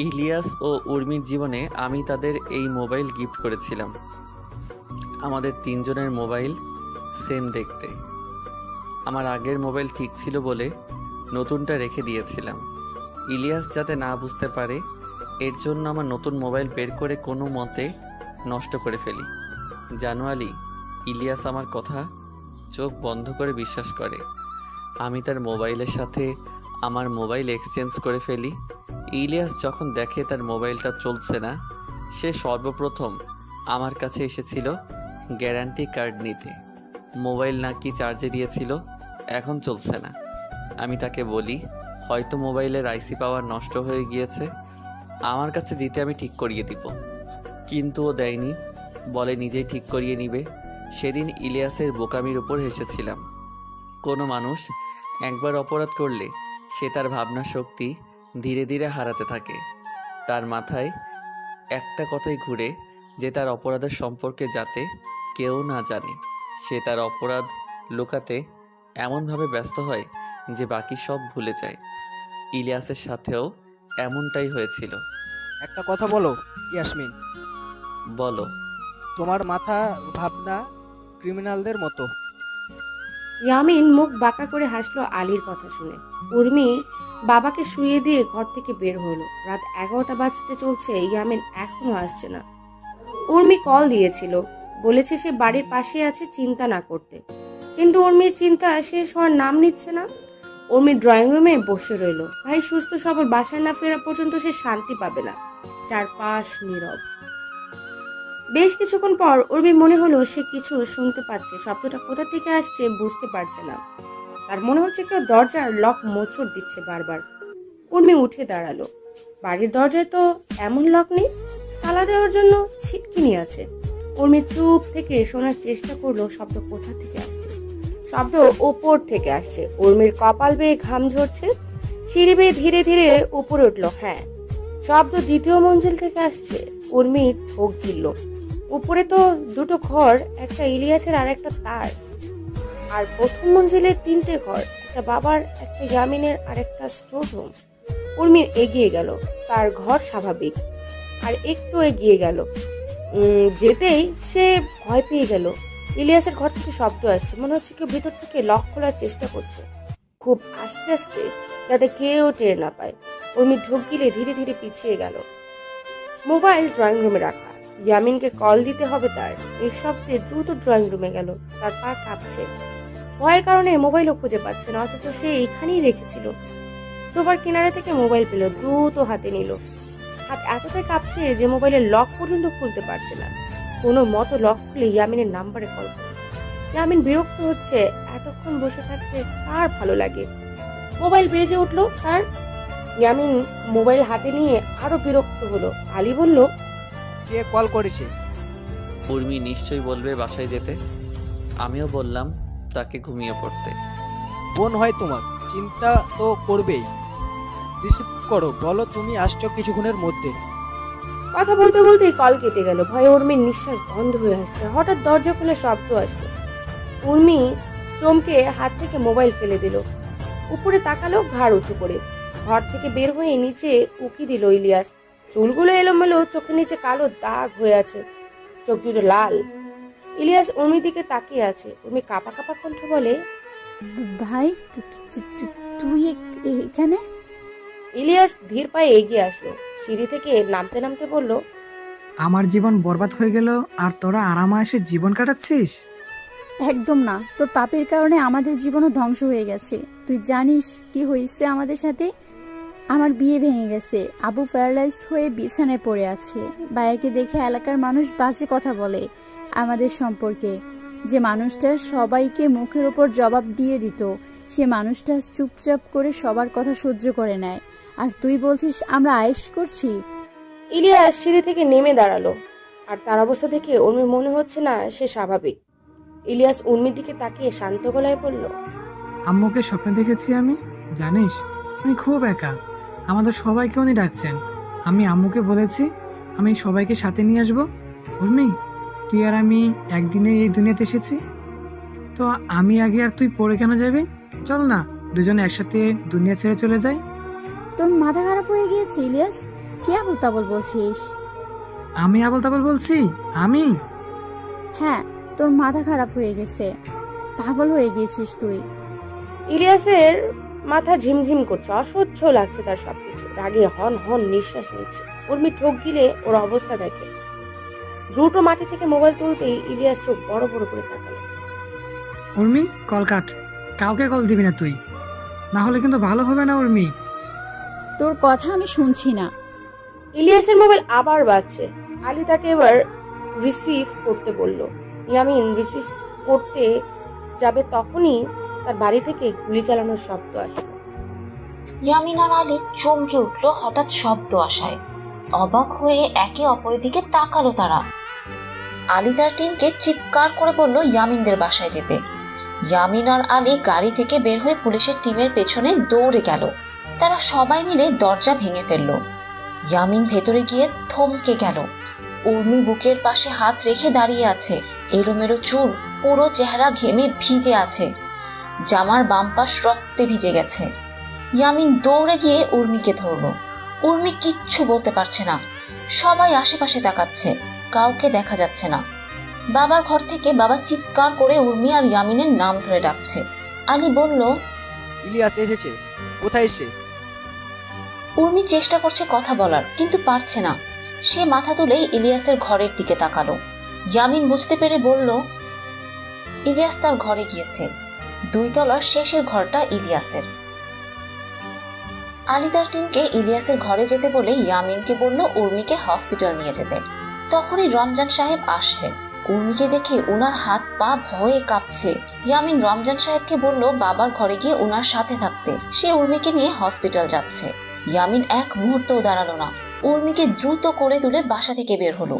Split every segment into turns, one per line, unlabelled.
ইলিয়াস ও উর্মির জীবনে আমি তাদের এই মোবাইল গিফট করেছিলাম। আমাদের তিনজনের মোবাইল সেম দেখতে। আমার আগের মোবাইল ঠিক ছিল বলে নতুনটা রেখে দিয়েছিলাম, ইলিয়াস যাতে না বুঝতে পারে। এর জন্য আমার নতুন মোবাইল বের করে কোনো মতে নষ্ট করে ফেলি। জানুয়ালি, ইলিয়াস আমার কথা চোখ বন্ধ করে বিশ্বাস করে। আমি তার মোবাইলের সাথে আমার মোবাইল এক্সচেঞ্জ করে ফেলি। ইলিয়াস যখন দেখে তার মোবাইলটা চলছে না, সে সর্বপ্রথম আমার কাছে এসেছিল গ্যারান্টি কার্ড নিতে। মোবাইল নাকি চার্জে দিয়েছিল, এখন চলছে না। আমি তাকে বলি হয়তো মোবাইলের আইসি পাওয়ার নষ্ট হয়ে গিয়েছে, আমার কাছে দিতে আমি ঠিক করিয়ে দিব। কিন্তু ও দেয়নি, বলে নিজেই ঠিক করিয়ে নিবে। সেদিন ইলিয়াসের বোকামির উপর হেসেছিলাম। কোনো মানুষ একবার অপরাধ করলে সে তার ভাবনা শক্তি ধীরে ধীরে হারাতে থাকে। তার মাথায় একটা কথাই ঘুরে যে তার অপরাধের সম্পর্কে যাতে কেউ না জানে। সে তার অপরাধ লুকাতে এমনভাবে ব্যস্ত হয় যে বাকি সব ভুলে যায়। ইলিয়াসের সাথেও এমনটাই হয়েছিল।
একটা কথা বলো ইয়াসমিন,
বলো।
তোমার মাথা ভাবনা ক্রিমিনালদের মতো।
ইয়ামিন মুখ বাঁকা করে হাসলো আলীর কথা শুনে। উর্মি বাবাকে শুইয়ে দিয়ে ঘর থেকে বের হলো। রাত 11টা বাজতে চলছে, ইয়ামিন এখনো আসছে না। উর্মি কল দিয়েছিল, বলেছে সে বাড়ির পাশে আছে, চিন্তা না করতে। কিন্তু উর্মির চিন্তা শেষ হওয়ার নাম নিচ্ছে না। উর্মি ড্রয়িং রুমে বসে রইল। ভাই সুস্থ সবল বাসায় না ফেরা পর্যন্ত সে শান্তি পাবে না। চারপাশ নীরব। বেশ কিছুক্ষণ পর উর্মির মনে হলো সে কিছু শুনতে পাচ্ছে। শব্দটা কোথা থেকে আসছে বুঝতে পারছে না। তার মনে হচ্ছে কেউ দরজার লক মোচড় দিচ্ছে বারবার। উর্মি উঠে দাঁড়ালো। বাড়ির দরজায় তো এমন লক নেই, তালা দেওয়ার জন্য ছিটকিনি আছে। উর্মি চুপ থেকে শোনার চেষ্টা করলো শব্দ কোথা থেকে আসছে। শব্দ ওপর থেকে আসছে। উর্মির কপাল বেয়ে ঘাম ঝরছে। সিঁড়ি বেয়ে ধীরে ধীরে উপরে উঠলো। হ্যাঁ, শব্দ দ্বিতীয় মঞ্জিল থেকে আসছে। উর্মি ঠোক গিলল। উপরে তো দুটো ঘর, একটা ইলিয়াসের আর একটা তার। আর প্রথম মঞ্জিলের 3টে ঘর, একটা বাবার, একটা ইয়ামিনের আর একটা স্টোর রুম। উর্মি এগিয়ে গেল। তার ঘর স্বাভাবিক। আর একটু এগিয়ে গেল, যেতেই সে ভয় পেয়ে গেল। ইলিয়াসের ঘর থেকে শব্দ আসছে। মনে হচ্ছে কেউ ভিতর থেকে লক খোলার চেষ্টা করছে, খুব আস্তে আস্তে, যাতে কেউ টের না পায়। উর্মি ঢোক গিলে ধীরে ধীরে পিছিয়ে গেল। মোবাইল ড্রয়িং রুমে রাখা। ইয়ামিনকে কল দিতে হবে তার। এই শব্দে দ্রুত ড্রয়িং রুমে গেল। তার পা কাঁপছে। ভয়ের কারণে মোবাইলও খুঁজে পাচ্ছে না, অথচ সে এখানেই রেখেছিল। সোফার কিনারে থেকে মোবাইল পেল, দ্রুত হাতে নিল। হাত এতটাই কাঁপছে যে মোবাইলের লক পর্যন্ত খুলতে পারছে না। কোনো মতো লক খুলে ইয়ামিনের নাম্বারে কল করল। ইয়ামিন বিরক্ত হচ্ছে, এতক্ষণ বসে থাকতে কার ভালো লাগে। মোবাইল বেজে উঠলো তার। ইয়ামিন মোবাইল হাতে নিয়ে আরো বিরক্ত হলো। আলী বলল,
কে কল করেছে?
উর্মি নিশ্চয়ই বলবে বাসায় যেতে। আমিও বললাম তাকে ঘুমিয়ে পড়তে।
বোন হয় তোমার, চিন্তা তো করবেই। রিসিভ করো, বলো তুমি আসছো কিছুক্ষণের মধ্যে।
কথা বলতে বলতেই কল কেটে গেল। ভয়ে উর্মির নিঃশ্বাস বন্ধ হয়ে আসছে। হঠাৎ দরজা খুলে শব্দ আসলো। উর্মি চমকে হাত থেকে মোবাইল ফেলে দিল। উপরে তাকালো, ঘাড় উঁচু করে। ঘর থেকে বের হয়ে নিচে উকি দিল ইলিয়াস। চুলগুলো এলোমেলো, চোখের নিচে কালো দাগ হয়ে আছে, চোখ দুটো লাল। ইলিয়াস উর্মির দিকে তাকিয়ে আছে। উর্মি কাঁপা কাঁপা কণ্ঠ বলে,
ভাই তুই এখানে?
ইলিয়াস ধীর পায়ে এগিয়ে আসলো। সিঁড়ি থেকে নামতে নামতে বলল,
আমার জীবন বরবাদ হয়ে গেল আর তোরা আরামায়েশে জীবন কাটাচ্ছিস?
একদম না, তোর পাপের কারণে আমাদের জীবনও ধ্বংস হয়ে গেছে। তুই জানিস কি হয়েছে আমাদের সাথে? আমার বিয়ে ভেঙে গেছে। আবু প্যারালাইজড হয়ে বিছানায় পড়ে আছে। ভাইয়াকে দেখে এলাকার মানুষ বাজে কথা বলে আমাদের সম্পর্কে। যে মানুষটা সবাইকে মুখের ওপর জবাব দিয়ে দিত, সে মানুষটা চুপচাপ করে সবার কথা সহ্য করে নেয়। আর তুই বলছিস আমরা আয়েশ করছি?
ইলিয়াস সিঁড়ি থেকে নেমে দাঁড়ালো। আর তার অবস্থা দেখে উর্মির মনে হচ্ছে না সে স্বাভাবিক। ইলিয়াস উর্মির দিকে তাকিয়ে শান্ত গলায় বলল,
আম্মুকে স্বপ্নে দেখেছি আমি। জানিস উনি খুব একা, আমাদের সবাইকে উনি ডাকছেন। আমি আম্মুকে বলেছি আমি সবাইকে সাথে নিয়ে আসবো। উর্মি, তুই আর আমি একদিনে এই দুনিয়াতে এসেছি, তো আমি আগে আর তুই পরে কেন যাবি? চল না দুজনে একসাথে দুনিয়া ছেড়ে চলে যাই।
তোর মাথা খারাপ হয়ে গিয়েছে ইলিয়াস? কি আবল তাবল বলছিস?
আমি আবল তাবল বলছি? আমি?
হ্যাঁ, তোর মাথা খারাপ হয়ে গেছে, পাগল হয়ে গেছিস তুই।
ইলিয়াসের মাথা ঝিমঝিম করছে, অসহ্য লাগছে তার সবকিছু। রাগে হন হন নিঃশ্বাস নিচ্ছে। উর্মি ঠোক গিলে ওর অবস্থা দেখে। দ্রুত মাটি থেকে মোবাইল তুলতেই ইলিয়াস চোখ বড় বড় করে তাকালো।
উর্মি, কল কাট। কাউকে কল দিবি না তুই, না হলে কিন্তু ভালো হবে না উর্মি।
তোর কথা আমি শুনছি না।
ইলিয়াসের মোবাইল আবার বাজছে। আলী তাকে এবার রিসিভ করতে বলল। ইয়ামিন রিসিভ করতে যাবে তখনই তার বাড়ি থেকে গুলি চালানোর শব্দ আসলো।
ইয়ামিন আর আলী চমকে উঠল হঠাৎ শব্দ আসায়। অবাক হয়ে একে অপরের দিকে তাকালো তারা। আলী তার টিমকে চিৎকার করে বলল ইয়ামিনদের বাসায় যেতে। ইয়ামিন আর আলী গাড়ি থেকে বের হয়ে পুলিশের টিমের পেছনে দৌড়ে গেল। তারা সবাই মিলে দরজা ভেঙে ফেলল। ইয়ামিন ভেতরে গিয়ে থমকে গেল। উর্মি বুকের পাশে হাত রেখে দাঁড়িয়ে আছে, এলোমেলো চুল, পুরো চেহারা ঘেমে ভিজে আছে, জামার বাম পাশ রক্তে ভিজে গেছে। ইয়ামিন দৌড়ে গিয়ে উর্মিকে ধরল। উর্মি কিচ্ছু বলতে পারছে না। সবাই আশেপাশে তাকাচ্ছে, কাউকে দেখা যাচ্ছে না। বাবার ঘর থেকে বাবা চিৎকার করে উর্মি আর ইয়ামিনের নাম ধরে ডাকছে। আলী বলল,
ইলিয়াস এসেছে। কোথায় সে?
উর্মি চেষ্টা করছে কথা বলার, কিন্তু পারছে না। সে মাথা তুলে ইলিয়াসের ঘরের দিকে তাকালো। ইয়ামিন বুঝতে পেরে বলল, ইলিয়াস তার ঘরে গিয়েছে। 2 তলার শেষের ঘরটা ইলিয়াসের। আলী তার টিমকে ইলিয়াসের ঘরে যেতে বলে ইয়ামিনকে বলল উর্মিকে হসপিটাল নিয়ে যেতে। তখনই রমজান সাহেব আসলেন। উর্মিকে দেখে উনার হাত পা ভয়ে কাঁপছে। ইয়ামিন রমজান সাহেবকে বলল বাবার ঘরে গিয়ে উনার সাথে থাকতে, সে উর্মিকে নিয়ে হসপিটাল যাচ্ছে। ইয়ামিন এক মুহূর্তও দাঁড়ালো না, উর্মিকে দ্রুত করে তুলে বাসা থেকে বের হলো।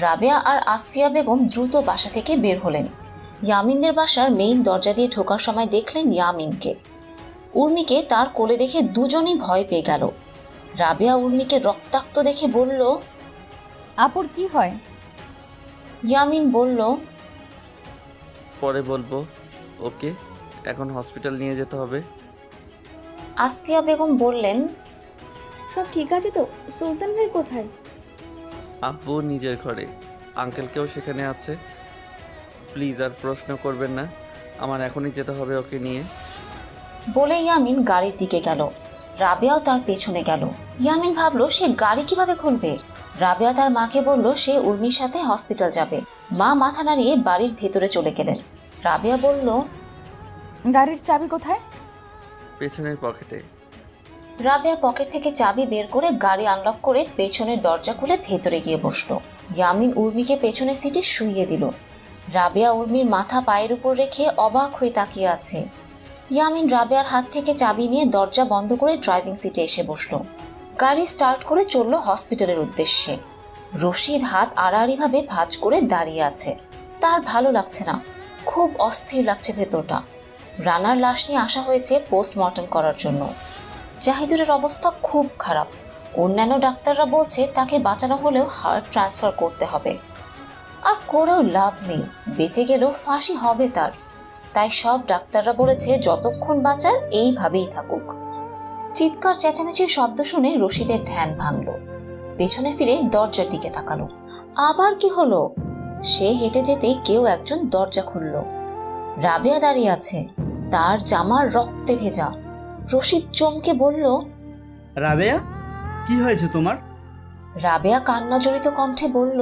রাবেয়া আর আসফিয়া বেগম দ্রুত বাসা থেকে বের হলেন। ইয়ামিনদের বাসার মেইন দরজা দিয়ে ঢোকার সময় দেখলেন ইয়ামিনকে। উর্মিকে তার কোলে দেখে দুজনই ভয় পেয়ে গেল। রাবেয়া উর্মিকে রক্তাক্ত দেখে বলল,
আপুর কি হয়?
ইয়ামিন বলল,
পরে বলবো, ওকে এখন হসপিটাল নিয়ে যেতে হবে।
আসফিয়া বেগম বললেন,
সব ঠিক আছে তো? সুলতান ভাই কোথায়?
আব্বু নিজের ঘরে, আঙ্কেলকেও সেখানে আছে। প্লিজ আর প্রশ্ন করবেন না, আমার এখনই যেতে হবে ওকে নিয়ে।
বলে ইয়ামিন গাড়ির দিকে গেল। রাবেয়াও তার পেছনে গেল। ইয়ামিন ভাবলো সে গাড়ি কিভাবে খুলবে। রাবেয়া তার মাকে বলল সে উর্মির সাথে হসপিটাল যাবে। মা মাথা নাড়িয়ে বাড়ির ভেতরে চলে গেলেন। রাবেয়া বলল,
গাড়ির চাবি কোথায়?
পেছনের পকেটে।
রাবেয়া পকেট থেকে চাবি বের করে গাড়ি আনলক করে পেছনের দরজা খুলে ভেতরে গিয়ে বসলো। ইয়ামিন উর্মিকে পেছনের সিটে শুইয়ে দিল। রাবেয়া উর্মির মাথা পায়ের উপর রেখে অবাক হয়ে তাকিয়ে আছে। ইয়ামিন রাবেয়ার হাত থেকে চাবি নিয়ে দরজা বন্ধ করে ড্রাইভিং সিটে এসে বসলো। গাড়ি স্টার্ট করে চলল হসপিটালের উদ্দেশ্যে। রশিদ হাত আড়াআড়িভাবে ভাঁজ করে দাঁড়িয়ে আছে। তার ভালো লাগছে না, খুব অস্থির লাগছে ভেতরটা। রানার লাশ নিয়ে আসা হয়েছে পোস্টমর্টম করার জন্য। জাহিদুরের অবস্থা খুব খারাপ। অন্যান্য ডাক্তাররা বলছে তাকে বাঁচানো হলেও হার্ট ট্রান্সফার করতে হবে। আর করেও লাভ নেই, বেঁচে গেলেও ফাঁসি হবে তার। তাই সব ডাক্তাররা বলেছে যতক্ষণ বাঁচার এইভাবেই থাকুক। চিৎকার চেঁচামেচির শব্দ শুনে রশিদের ধ্যান ভাঙল। পেছনে ফিরে দরজার দিকে তাকালো। আবার কি হলো? সে হেঁটে যেতেই কেউ একজন দরজা খুলল। রাবেয়া দাঁড়িয়ে আছে, তার জামা রক্তে ভেজা। রশিদ চমকে বলল,
রাবেয়া, কি হয়েছে তোমার?
রাবেয়া কান্না জড়িত কণ্ঠে বলল,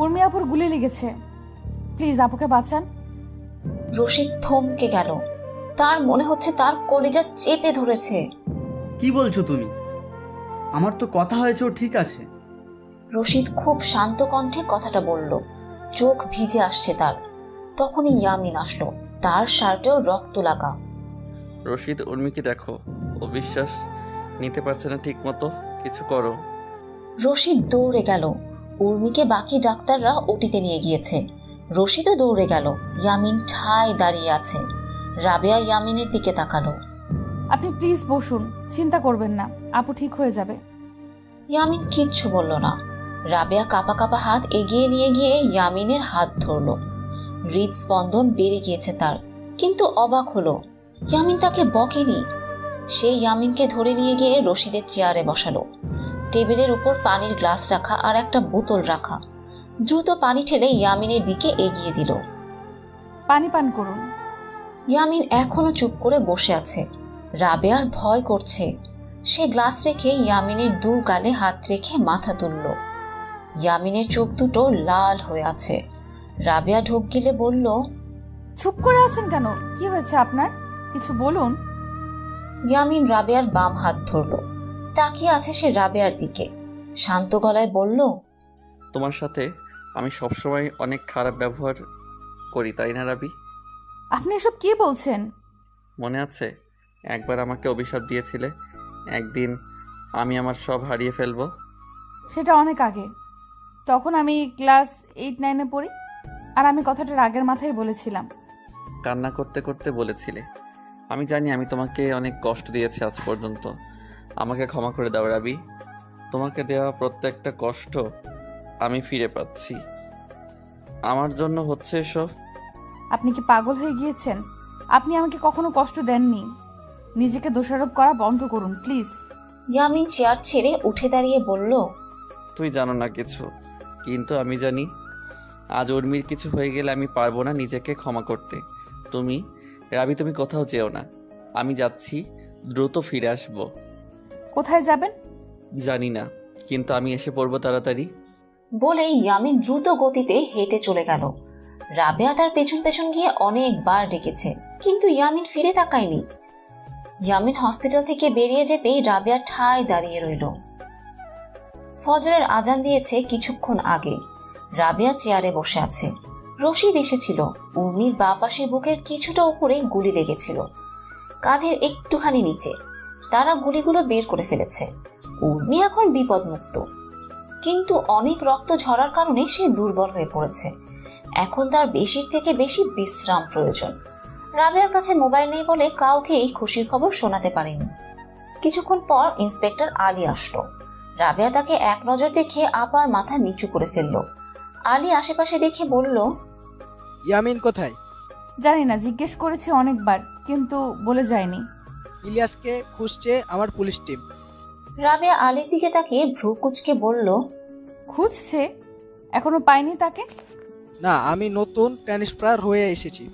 উর্মি আপুর গুলি লেগেছে, প্লিজ আপুকে বাঁচান।
রশিদ থমকে গেল। তার মনে হচ্ছে তার কলিজা চেপে ধরেছে।
কি বলছো তুমি? আমার তো কথা হয়েছে, ও ঠিক আছে।
রশিদ খুব শান্ত কণ্ঠে কথাটা বলল। চোখ ভিজে আসছে তার। তখনই ইয়ামিন আসলো, তার শার্টেও রক্ত লাগা।
রশিদ, উর্মিকে দেখো, ও বিশ্বাস নিতে পারছে না ঠিক মতো, কিছু করো।
রশিদ দৌড়ে গেল। উর্মিকে বাকি ডাক্তাররা ওটিতে নিয়ে গিয়েছে। রশিদও দৌড়ে গেল। ইয়ামিন ঠায় দাঁড়িয়ে আছে। রাবেয়া ইয়ামিনের দিকে তাকালো।
আপনি প্লিজ বসুন, চিন্তা করবেন না, আপু ঠিক হয়ে যাবে।
ইয়ামিন কিচ্ছু বলল না। রাবেয়া কাঁপা কাঁপা হাত এগিয়ে নিয়ে গিয়ে ইয়ামিনের হাত ধরল। হৃদস্পন্দন বেড়ে গিয়েছে তার, কিন্তু অবাক হলো ইয়ামিন তাকে বকেনি। সে ইয়ামিনকে ধরে নিয়ে গিয়ে রশিদের চেয়ারে বসালো। টেবিলের উপর পানির গ্লাস রাখা আর একটা বোতল রাখা। দ্রুত পানি ঠেলে ইয়ামিনের দিকে এগিয়ে দিল।
পানি পান করুন।
ইয়ামিন এখনো চুপ করে বসে আছে। রাবেয়ার ভয় করছে। সে গ্লাস রেখে ইয়ামিনের দু গালে হাত রেখে মাথা তুলল। ইয়ামিনের চোখ দুটো লাল হয়ে আছে। রাবেয়া ঢোক গিলে বলল,
চুপ করে আছেন কেন? কি হয়েছে আপনার? কিছু বলুন।
ইয়ামিন রাবেয়ার বাম হাত ধরল। তাকিয়ে আছে সে রাবেয়ার দিকে। শান্ত গলায় বলল,
তোমার সাথে আমি সবসময় অনেক খারাপ ব্যবহার করি, তাই না রাবি?
আপনি এসব কি বলছেন?
মনে আছে একবার আমাকে অভিশাপ দিয়েছিলে, একদিন আমি আমার সব হারিয়ে ফেলবো?
সেটা অনেক আগে। তখন আমি ক্লাস 8-9-এ পড়ি, আর আমি কথাটা রাগের মাথায় বলেছিলাম।
কান্না করতে করতে বলেছিলে। আমি জানি আমি তোমাকে অনেক কষ্ট দিয়েছি আজ পর্যন্ত। আমাকে ক্ষমা করে দাও রাবি। তোমাকে দেওয়া প্রত্যেকটা কষ্ট আমি ফিরে পাচ্ছি। আমার জন্য হচ্ছে এসব।
আপনি কি পাগল হয়ে গিয়েছেন? আপনি আমাকে কখনো কষ্ট দেননি। নিজেকে দোষারোপ করা বন্ধ করুন প্লিজ।
ইয়ামিন চেয়ার ছেড়ে উঠে দাঁড়িয়ে বলল,
তুই জানো না কিছু, কিন্তু আমি জানি আজ উর্মির কিছু হয়ে গেলে আমি পারবো না নিজেকে ক্ষমা করতে। রাবি তুমি কোথাও যেও না। আমি যাচ্ছি, দ্রুত ফিরে আসবো।
কোথায় যাবেন?
জানি না, কিন্তু আমি এসে পড়বো তাড়াতাড়ি।
বলে ইয়ামিন দ্রুত গতিতে হেঁটে চলে গেল। রাবেয়া তার পেছন পেছন গিয়ে অনেকবার ডেকেছে, কিন্তু ইয়ামিন ফিরে তাকায়নি। ইয়ামিন হসপিটাল থেকে বেরিয়ে যেতেই রাবেয়া ঠায় দাঁড়িয়ে রইল। ফজরের আজান দিয়েছে কিছুক্ষণ আগে। রাবেয়া চেয়ারে বসে আছে। রশিদ এসেছিল। উর্মির বাঁ পাশের বুকের কিছুটা উপরে গুলি লেগেছিল, কাঁধের একটুখানি নিচে। তারা গুলিগুলো বের করে ফেলেছে। উর্মি এখন বিপদমুক্ত, কিন্তু অনেক রক্ত ঝরার কারণে সে দুর্বল হয়ে পড়েছে। এখন তার বেশির থেকে বেশি বিশ্রাম প্রয়োজন। রাবেয়ার কাছে মোবাইল নেই বলে কাউকে এই খুশির খবর শোনাতে পারেনি। কিছুক্ষণ পর ইন্সপেক্টর আলী আসলো। রাবেয়া তাকে এক নজর দেখে আবার মাথা নিচু করে ফেলল। আলী আশেপাশে দেখে বলল,
ইয়ামিন কোথায়?
জানি না, জিজ্ঞেস করেছি অনেকবার, কিন্তু বলে যায়নি।
ইলিয়াসকে খুঁজছে আমার পুলিশ টিম।
রাবেয়া আলীর দিকে তাকিয়ে ভ্রু কুঁচকে বলল,
খুঁজছে? এখনো পাইনি তাকে?
না, আমি নতুন ট্রান্সফার হয়ে এসেছি।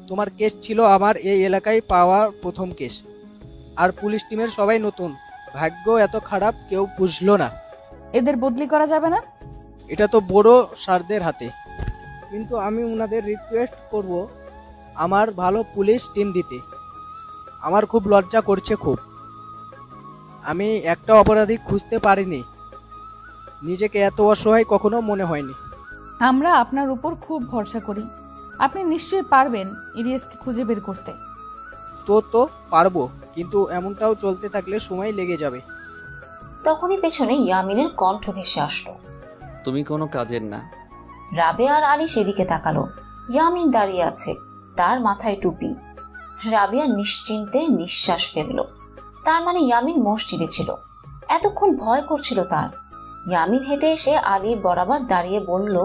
তোমার কেস ছিল আমার এই এলাকায় পাওয়া প্রথম কেস। আর পুলিশ টিমের সবাই নতুন। ভাগ্য এত খারাপ কেউ বুঝলো না।
এদের বদলি করা যাবে না?
এটা তো বড় স্যারদের হাতে, কিন্তু আমি ওনাদের রিকোয়েস্ট করব আমার ভালো পুলিশ টিম দিতে। আমার খুব লজ্জা করছে খুব। আমি একটা অপরাধী খুঁজতে পারিনি। নিজেকে এত অসহায় কখনো মনে হয়নি।
আমরা আপনার উপর খুব ভরসা করি। আপনি নিশ্চয়ই পারবেন ইলিয়াসকে খুঁজে বের করতে।
তো পারবো, কিন্তু এমনটাও চলতে থাকলে সময় লেগে যাবে।
তখনই পেছনে ইয়ামিনের কণ্ঠ ভেসে আসলো,
তুমি কোনো কাজের না।
রাবেয়া আর আলী সেদিকে তাকালো। ইয়ামিন দাঁড়িয়ে আছে, তার মাথায় টুপি। রাবেয়া নিশ্চিন্তে নিঃশ্বাস ফেলল। তার মানে ইয়ামিন মসজিদে ছিল। এতক্ষণ ভয় করছিল তার। ইয়ামিন হেঁটে এসে আলীর বরাবর দাঁড়িয়ে বলল,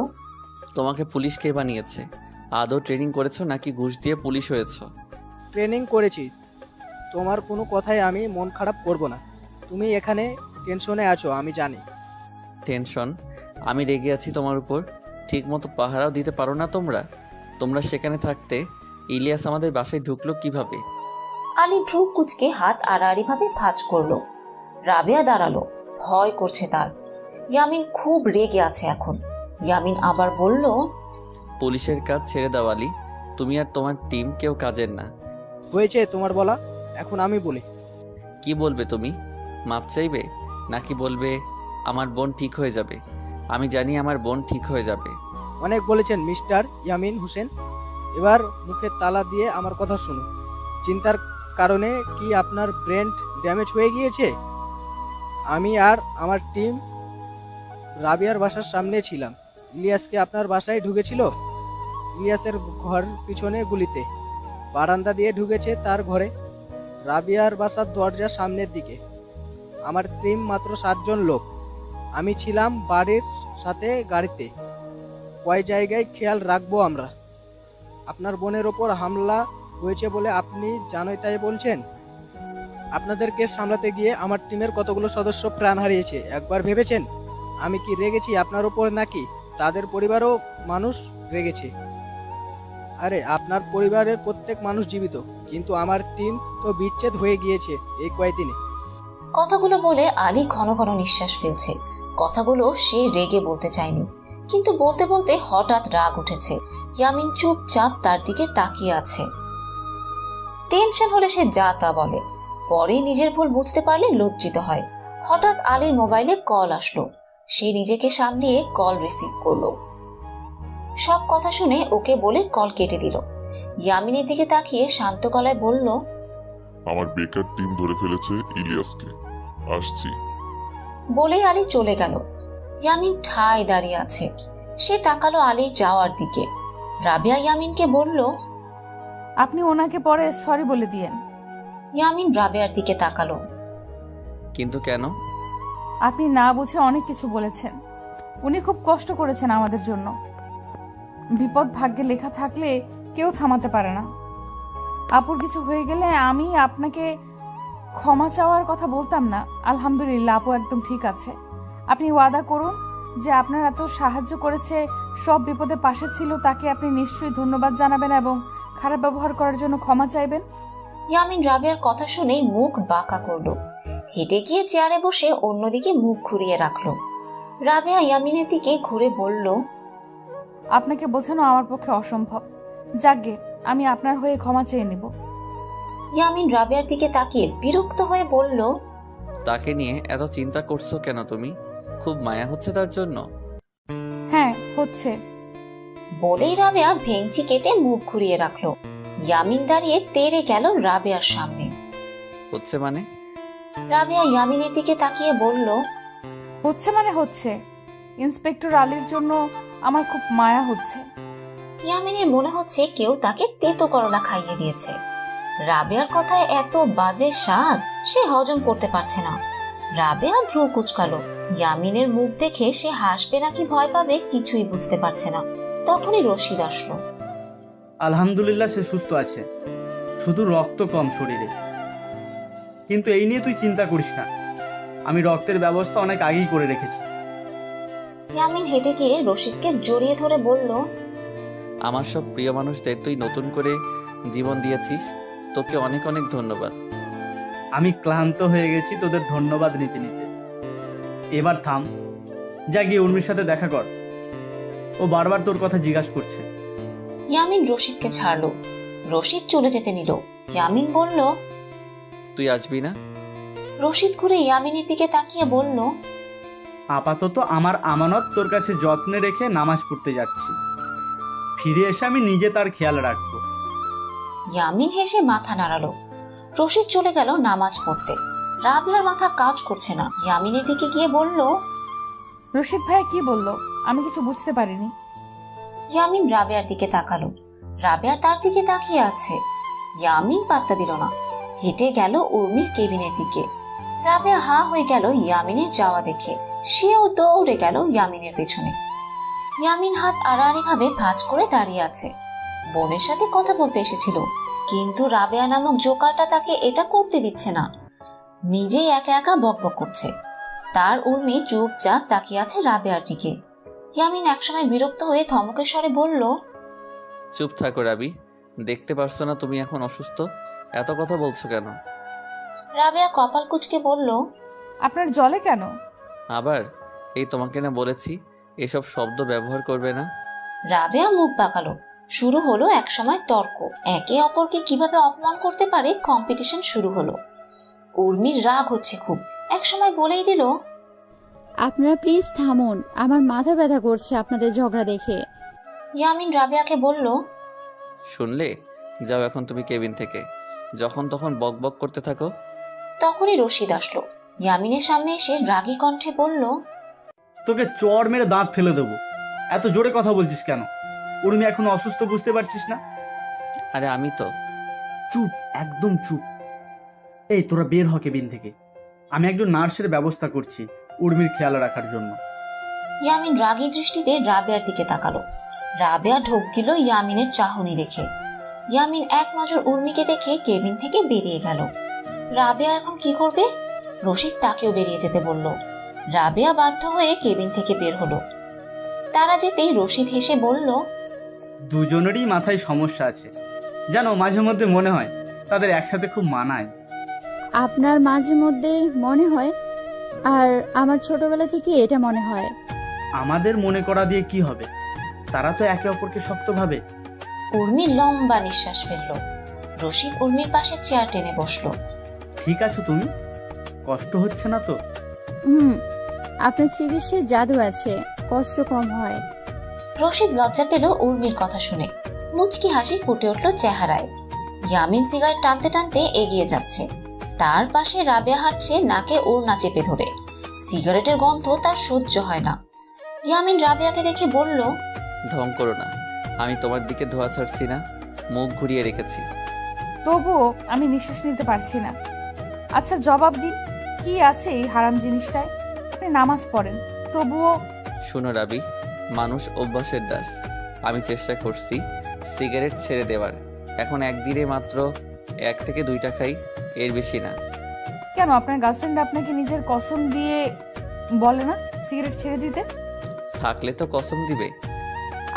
তোমাকে পুলিশ কে বানিয়েছে? আদৌ ট্রেনিং করেছো নাকি ঘুষ দিয়ে পুলিশ হয়েছো?
ট্রেনিং করেছি। তোমার কোনো কথায় আমি মন খারাপ করব না। তুমি এখানে টেনশনে আছো, আমি জানি।
টেনশন? আমি রেগে আছি তোমার উপর। ঠিক মতো পাহারাও দিতে পারো না তোমরা সেখানে থাকতে ইলিয়াস আমাদের বাসায় ঢুকলো কিভাবে?
আলী ভ্রু কুচকে হাত আড়াআড়ি ভাবে ভাঁজ করলো। রাবেয়া দাঁড়ালো, ভয় করছে তার। ইয়ামিন খুব রেগে আছে এখন। ইয়ামিন আবার বলল,
পুলিশের কাজ ছেড়ে দাও আলী। তুমি আর তোমার টিম কেউ কাজের না।
হয়েছে তোমার বলা, এখন আমি বলি।
কি বলবে তুমি? মাপ চাইবে নাকি বলবে আমার বোন ঠিক হয়ে যাবে? আমি জানি আমার বোন ঠিক হয়ে যাবে।
অনেক বলেছেন মিস্টার ইয়ামিন হোসেন। এবার মুখে তালা দিয়ে আমার কথা শুনুন। চিন্তার কারণে কি আপনার ব্রেন ড্যামেজ হয়ে গিয়েছে? আমি আর আমার টিম রাবিয়ার বাসার সামনে ছিলাম। ইলিয়াসকে আপনার বাসায় ঢুকেছিল। ইলিয়াসের ঘর পিছনে গুলিতে বারান্দা দিয়ে ঢুকেছে তার ঘরে। রাবিয়ার বাসার দরজার সামনের দিকে। আমার টিম মাত্র 7 জন লোক। আমি ছিলাম বাড়ির সাথে গাড়িতে। কয় জায়গায় খেয়াল রাখবো আমরা? আপনার বোনের ওপর হামলা হয়েছে বলে আপনি জানোই তাই বলছেন? আপনাদের কেস সামলাতে গিয়ে আমার টিমের কতগুলো সদস্য প্রাণ হারিয়েছে একবার ভেবেছেন আমি কি রেগেছি আপনার উপর নাকি তাদের পরিবারও মানুষ রেগেছে? আরে আপনার পরিবারের প্রত্যেক মানুষ জীবিত, কিন্তু আমার টিম তো বিচ্ছেদ হয়ে গিয়েছে এই কয়েকদিনে।
কথাগুলো বলে আলী ঘন ঘন নিঃশ্বাস ফেলছে। কথাগুলো সে রেগে বলতে চায়নি, কিন্তু বলতে বলতে হঠাৎ রাগ উঠেছে। ইয়ামিন চুপচাপ তার দিকে তাকিয়ে আছে। টেনশন হলে সে যা তা বলে, পরে নিজের ভুল বুঝতে পারলে লজ্জিত হয়। হঠাৎ আলীর মোবাইলে কল আসলো। সে নিজেকে সামলিয়ে কল রিসিভ করলো। সব কথা শুনে ওকে বলে কল কেটে দিল। ইয়ামিনের দিকে তাকিয়ে শান্ত গলায় বলল,
আমার বেকার টিম ধরে ফেলেছে ইলিয়াসকে, আসছি।
বলেই আলী চলে গেল। ইয়ামিন ঠায় দাঁড়িয়ে আছে। সে তাকালো আলীর যাওয়ার দিকে। রাবেয়া ইয়ামিনকে বলল,
আপনি ওনাকে পরে সরি বলে দিয়েন।
ইয়ামিন রাবেয়ার দিকে তাকালো।
কিন্তু কেন?
আপনি না বুঝে অনেক কিছু বলেছেন। উনি খুব কষ্ট করেছেন আমাদের জন্য। বিপদ ভাগ্যে লেখা থাকলে কেউ থামাতে পারে না। আপুর কিছু হয়ে গেলে আমি আপনাকে ক্ষমা চাওয়ার কথা বলতাম না। আলহামদুলিল্লাহ, আপু একদম ঠিক আছে। আপনি ওয়াদা করুন যে আপনার এত সাহায্য করেছে, সব বিপদে পাশে ছিল, তাকে আপনি নিশ্চয়ই ধন্যবাদ জানাবেন এবং খারাপ ব্যবহার করার জন্য ক্ষমা চাইবেন।
ইয়ামিন রাবেয়ার কথা শুনেই মুখ বাঁকা করলো। হেঁটে গিয়ে চেয়ারে বসে অন্যদিকে মুখ ঘুরিয়ে রাখলো। রাবেয়া ইয়ামিনের দিকে ঘুরে বলল,
আপনাকে বোঝানো আমার পক্ষে অসম্ভব। যাকগে, আমি আপনার হয়ে ক্ষমা চেয়ে নিব।
ইয়ামিন রাবেয়ার দিকে তাকিয়ে বিরক্ত হয়ে বলল,
তাকে নিয়ে এত চিন্তা করছো কেন তুমি? খুব মায়া হচ্ছে তার জন্য?
হ্যাঁ হচ্ছে।
বলেই রাবেয়া ভেঙচি কেটে মুখ ঘুরিয়ে রাখলো। ইয়ামিন দাঁড়িয়ে তেড়ে গেল রাবেয়ার সামনে।
হচ্ছে মানে?
রাবেয়া ইয়ামিনের দিকে তাকিয়ে বলল,
হচ্ছে মানে হচ্ছে। ইন্সপেক্টর আলীর জন্য আমার খুব মায়া হচ্ছে।
ইয়ামিনের মনে হচ্ছে কেউ তাকে তেতো করলা খাইয়ে দিয়েছে। রাবেয়ার কথায় এত বাজে স্বাদ সে হজম করতে পারছে না। রাবেয়া ভ্রু কুঁচকালো। ইয়ামিনের মুখ দেখে সে হাসবে নাকি ভয় পাবে কিছুই বুঝতে পারছে না। তখনই রশিদ আসলো।
আলহামদুলিল্লাহ, সে সুস্থ আছে, শুধু রক্ত কম শরীরে। কিন্তু এই নিয়ে তুই চিন্তা করিস না, আমি রক্তের ব্যবস্থা অনেক আগেই করে রেখেছি।
ইয়ামিন হেঁটে গিয়ে রশিদকে জড়িয়ে ধরে বলল,
আমার সব প্রিয় মানুষদের তুই নতুন করে জীবন দিয়েছিস, তোকে অনেক অনেক ধন্যবাদ।
আমি ক্লান্ত হয়ে গেছি তোদের ধন্যবাদ নিতে নিতে। এবার থাম, যা গিয়ে উর্মির সাথে দেখা কর। ও বারবার তোর কথা জিজ্ঞাসা করছে।
ইয়ামিন রশিদকে ছাড়লো। রশিদ চলে যেতে নিল। ইয়ামিন বলল,
তুই আসবি না?
রশিদ ঘুরে ইয়ামিনের দিকে তাকিয়ে বলল,
আপাতত আমার আমানত তোর কাছে যত্নে রেখে নামাজ পড়তে যাচ্ছি, ফিরে এসে আমি নিজে তার খেয়াল রাখবো।
ইয়ামিন হেসে মাথা নাড়ালো। রশিদ চলে গেল নামাজ পড়তে। রাবেয়ার মাথা কাজ করছে না। ইয়ামিনের দিকে গিয়ে বলল,
রশিদ ভাই কি বললো? আমি কিছু বুঝতে পারিনি।
ইয়ামিন রাবেয়ার দিকে তাকালো। রাবেয়া তার দিকে তাকিয়ে আছে। ইয়ামিন পাত্তা দিল না। হেঁটে গেল উর্মির কেবিনের দিকে। রাবেয়া হা হয়ে গেল ইয়ামিনের যাওয়া দেখে। সেও দৌড়ে গেল ইয়ামিনের পেছনে। ইয়ামিন হাত আড়াআড়ি ভাবে ভাঁজ করে দাঁড়িয়ে আছে। বোনের সাথে কথা বলতে এসেছিল, কিন্তু রাবেয়া নামক জোকারটা তাকে এটা করতে দিচ্ছে না। নিজেই একা একা বকবক করছে। তার উর্মি চুপচাপ তাকিয়ে আছে রাবেয়ার দিকে। ইয়ামিন একসময় বিরক্ত হয়ে ধমকের স্বরে বলল,
চুপ থাকো রাবি, দেখতে পারছো না তুমি এখন অসুস্থ? এত কথা বলছো কেন?
রাবেয়া কপাল কুঁচকে বলল,
আপনার জলে কেন?
আবার এই তোমাকে না বলেছি এসব শব্দ ব্যবহার করবে না।
রাবেয়া মুখ বাঁকালো। শুরু হলো একসময় তর্ক। একে অপরকে কিভাবে অপমান করতে পারে কম্পিটিশন শুরু হলো। উর্মির রাগ হচ্ছে খুব। একসময় বলেই দিল,
আপনারা প্লিজ থামুন, আমার মাথা ব্যথা করছে আপনাদের ঝগড়া দেখে।
ইয়ামিন রাবেয়াকে বলল,
শুনলে? যাও এখন তুমি কেবিন থেকে, যখন তখন বক বক করতে থাকো।
তখনই রশিদ আসলো। ইয়ামিনের সামনে এসে রাগী কণ্ঠে বলল,
তোকে চড় মেরে দাঁত ফেলে দেবো। এত জোরে কথা বলছিস কেন? উর্মি এখন অসুস্থ, বুঝতে পারছিস না?
আরে আমি তো।
চুপ, একদম চুপ। এই তোরা বের হ কেবিন থেকে। আমি একজন নার্সের ব্যবস্থা করছি উর্মির খেয়াল রাখার জন্য।
ইয়ামিন রাগী দৃষ্টিতে রাবেয়ার দিকে তাকালো। রাবেয়া ঢোক গেল ইয়ামিনের চাহনি দেখে। ইয়ামিন এক নজর উর্মিকে দেখে কেবিন থেকে বেরিয়ে গেল। রাবেয়া এখন কি করবে? রশিদ তাকেও বেরিয়ে যেতে বলল। রাবেয়া বাধ্য হয়ে কেবিন থেকে বের হলো। তারা যেতেই রশিদ হেসে বলল,
দুজনেরই মাথায় সমস্যা আছে, জানো মাঝে মধ্যে মনে হয় তাদের একসাথে খুব মানায়।
আপনার মাঝে মধ্যে মনে হয়, আর আমার ছোটবেলা থেকে এটা মনে হয়।
আমাদের মনে করা দিয়ে কি হবে, তারা তো একে অপরকে শক্ত ভাবে।
উর্মি লম্বা নিঃশ্বাস ফেলল। রশিদ উর্মির পাশে চেয়ার টেনে বসলো।
ঠিক আছো তুমি? কষ্ট হচ্ছে না তো?
আপনার চিকিৎসায় জাদু আছে, কষ্ট কম হয়।
রশিদ লজ্জা পেল উর্মির কথা শুনে। মুচকি হাসি ফুটে উঠল চেহারায়। ইয়ামিন সিগারেট টানতে টানতে এগিয়ে যাচ্ছে। তার পাশে রাবেয়া হাঁটছে নাকে ওড়না চেপে ধরে। সিগারেটের গন্ধ তার সহ্য হয় না। ইয়ামিন রাবেয়াকে দেখে বলল,
ঢং করো না, আমি তোমার দিকে ধোয়া ছাড়ছি না, মুখ ঘুরিয়ে রেখেছি।
তবুও আমি নিঃশ্বাস নিতে পারছি না। আচ্ছা জবাব দিন, কি আছে এই হারাম জিনিসটায়? আপনি নামাজ পড়েন, তবুও।
শুনো রাবি, মানুষ অভ্যাসের দাস। আমি চেষ্টা করছি সিগারেট ছেড়ে দেওয়ার, এখন একদিনে মাত্র 1 থেকে 2টা খাই, এর বেশি না।
কেন আপনার গার্লফ্রেন্ড আপনাকে নিজের কসম দিয়ে বলে না সিগারেট ছেড়ে দিতে?
থাকলে তো কসম দিবে।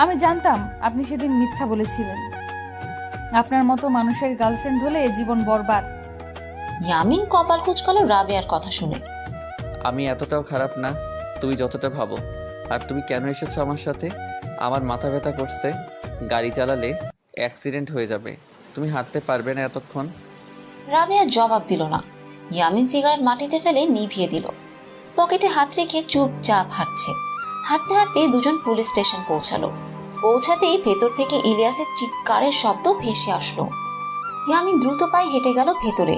আমি জানতাম আপনি সেদিন মিথ্যা বলেছিলেন। আপনার মতো মানুষের গার্লফ্রেন্ড হলে জীবন বরবাদ।
ইয়ামিন কপাল কুঁচকালো রাবেয়ার কথা শুনে।
আমি এতটাও খারাপ না তুমি যতটা ভাবো। আর তুমি কেন এসেছো আমার সাথে? আমার মাথা ব্যথা করছে, গাড়ি চালালে অ্যাক্সিডেন্ট হয়ে যাবে, তুমি হাঁটতে পারবে না এতক্ষণ।
রাবেয়া জবাব দিল না। ইয়ামিন সিগারেট মাটিতে ফেলে নিভিয়ে দিল। পকেটে হাত রেখে চুপচাপ হাঁটছে। হাঁটতে হাঁটতে দুজন পুলিশ স্টেশন পৌঁছালো। পৌঁছাতেই ভেতর থেকে ইলিয়াসের চিৎকারের শব্দ ভেসে আসলো। ইয়ামিন দ্রুত পায়ে হেঁটে গেল ভেতরে।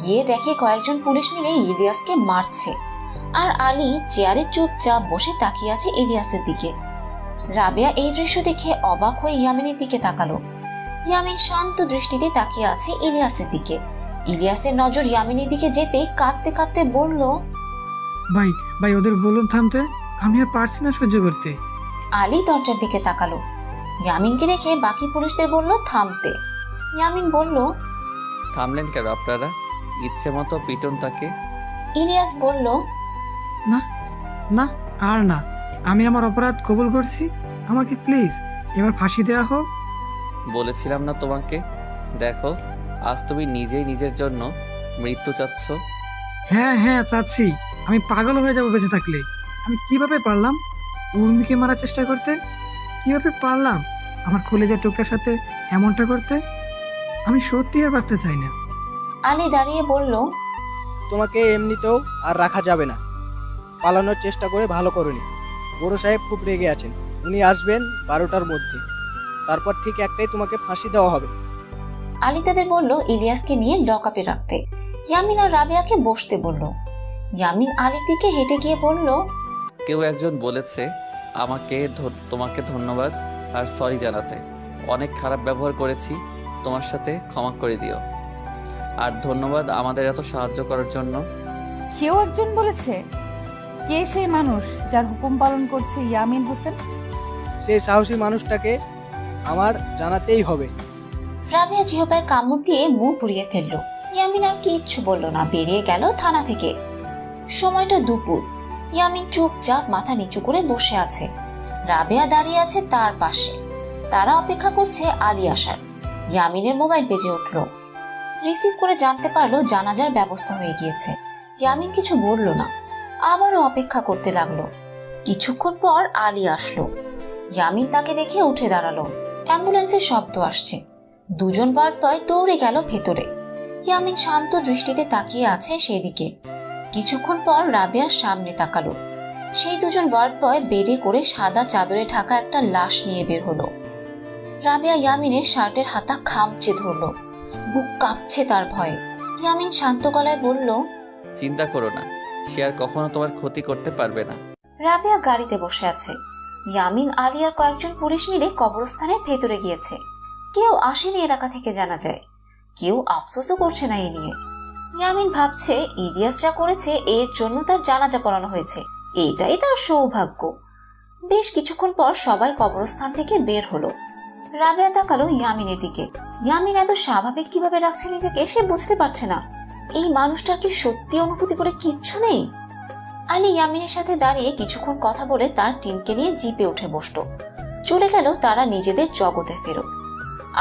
গিয়ে দেখে কয়েকজন পুলিশ মিলে ইলিয়াসকে মারছে। আর আলী চেয়ারে চুপচাপ বসে তাকিয়ে আছে ইলিয়াসের দিকে। রাবেয়া এই দৃশ্য দেখে অবাক হয়ে ইয়ামিনের দিকে তাকালো। ইয়ামিন শান্ত দৃষ্টিতে তাকিয়ে আছে ইলিয়াসের দিকে। ইলিয়াসের নজর ইয়ামিনের দিকে যেতেই কাঁদতে কাঁদতে বলল,
ভাই ভাই ওদের বলুন থামতে, আমি আর পারছি না সহ্য করতে।
আলী দরজার দিকে তাকালো। ইয়ামিনকে দেখে বাকি পুলিশদের বলল থামতে। ইয়ামিন বলল,
থামলেন কেন আপনারা? ইচ্ছে মতো পিটন তাকে।
ইলিয়াস বলল,
না না আর না, আমি আমার অপরাধ কবুল করছি, আমাকে প্লিজ এবার ফাঁসি দেওয়া হোক।
বলেছিলাম না তোমাকে? দেখো, আজ তুমি নিজেই নিজের জন্য মৃত্যু চাচ্ছ।
হ্যাঁ হ্যাঁ চাচ্ছি, আমি পাগল হয়ে যাব বেঁচে থাকলে। আমি কিভাবে পারলাম উর্মিকে মারার চেষ্টা করতে? কিভাবে পারলাম আমার কলেজের টুকরার সাথে এমনটা করতে? আমি সত্যি আর বাঁচতে চাই না।
আলী দাঁড়িয়ে বলল,
তোমাকে এমনিতেও আর রাখা যাবে না। পালানোর চেষ্টা করে ভালো করনি। বড় সাহেব খুব রেগে আছেন, উনি আসবেন 12টার মধ্যে। তারপর ঠিক একটাই তোমাকে ফাঁসি দেওয়া হবে।
আলী তাদের বলল ইলিয়াসকে নিয়ে লকআপে রাখতে। ইয়ামিন আর রাবেয়াকে বসতে বলল। ইয়ামিন আলীর দিকে হেঁটে গিয়ে বলল,
কেউ একজন বলেছে তোমাকে ধন্যবাদ আর সরি জানাতে। অনেক খারাপ ব্যবহার করেছি, তোমার সাথে ক্ষমা করে দিও। আর ধন্যবাদ আমাদের এত সাহায্য করার জন্য।
কেউ একজন বলেছে? কে সেই মানুষ যার হুকুম পালন করছে ইয়ামিন হোসেন?
সেই সাহসী মানুষটাকে আমার জানাতেই হবে।
রাবেয়া জিহবায় কামড় দিয়ে মুখ পুড়িয়ে ফেলল। ইয়ামিন আর কিচ্ছু বলল না, বেরিয়ে গেল থানা থেকে। সময়টা দুপুর। ইয়ামিন চুপচাপ মাথা নিচু করে বসে আছে। রাবেয়া দাঁড়িয়ে আছে তার পাশে। তারা অপেক্ষা করছে আলী আসার। ইয়ামিনের মোবাইল বেজে উঠল। রিসিভ করে জানতে পারলো জানাজার ব্যবস্থা হয়ে গিয়েছে। ইয়ামিন কিছু বলল না, আবারও অপেক্ষা করতে লাগলো। কিছুক্ষণ পর আলী আসলো। ইয়ামিন তাকে দেখে উঠে দাঁড়ালো। অ্যাম্বুলেন্সের শব্দ আসছে। দুজন ওয়ার্ড বয় দৌড়ে গেল ভেতরে। ইয়ামিন শান্ত দৃষ্টিতে তাকিয়ে আছে সেদিকে। কিছুক্ষণ পর রাবেয়ার সামনে তাকালো। সেই দুজন ওয়ার্ড বয় বেডে করে সাদা চাদরে ঢাকা একটা লাশ নিয়ে বের হলো। রাবেয়া ইয়ামিনের শার্টের হাতা খামচে ধরলো। বুক কাঁপছে তার ভয়ে। ইয়ামিন শান্ত গলায় বলল,
চিন্তা করো না, সে আর কখনো তোমার ক্ষতি করতে পারবে না।
রাবেয়া গাড়িতে বসে আছে। ইয়ামিন, আলী আর কয়েকজন পুলিশ মিলে কবরস্থানের ভেতরে গিয়েছে। কেউ আসেনি এলাকা থেকে জানা যায়। কেউ আফসোসও করছে না এ নিয়ে। ইয়ামিন ভাবছে ইলিয়াস যা করেছে এর জন্য তার জানাজা পড়ানো হয়েছে, এটাই তার সৌভাগ্য। বেশ কিছুক্ষণ পর সবাই কবরস্থান থেকে বের হলো। রাবেয়া তাকালো ইয়ামিনের দিকে। ইয়ামিন এত স্বাভাবিক কিভাবে রাখছে নিজেকে সে বুঝতে পারছে না। এই মানুষটার কি সত্যি অনুভূতি বলে কিচ্ছু নেই? আলী ইয়ামিনের সাথে দাঁড়িয়ে কিছুক্ষণ কথা বলে তার টিমকে নিয়ে জিপে উঠে বসল। চলে গেল তারা নিজেদের জগতে ফেরত।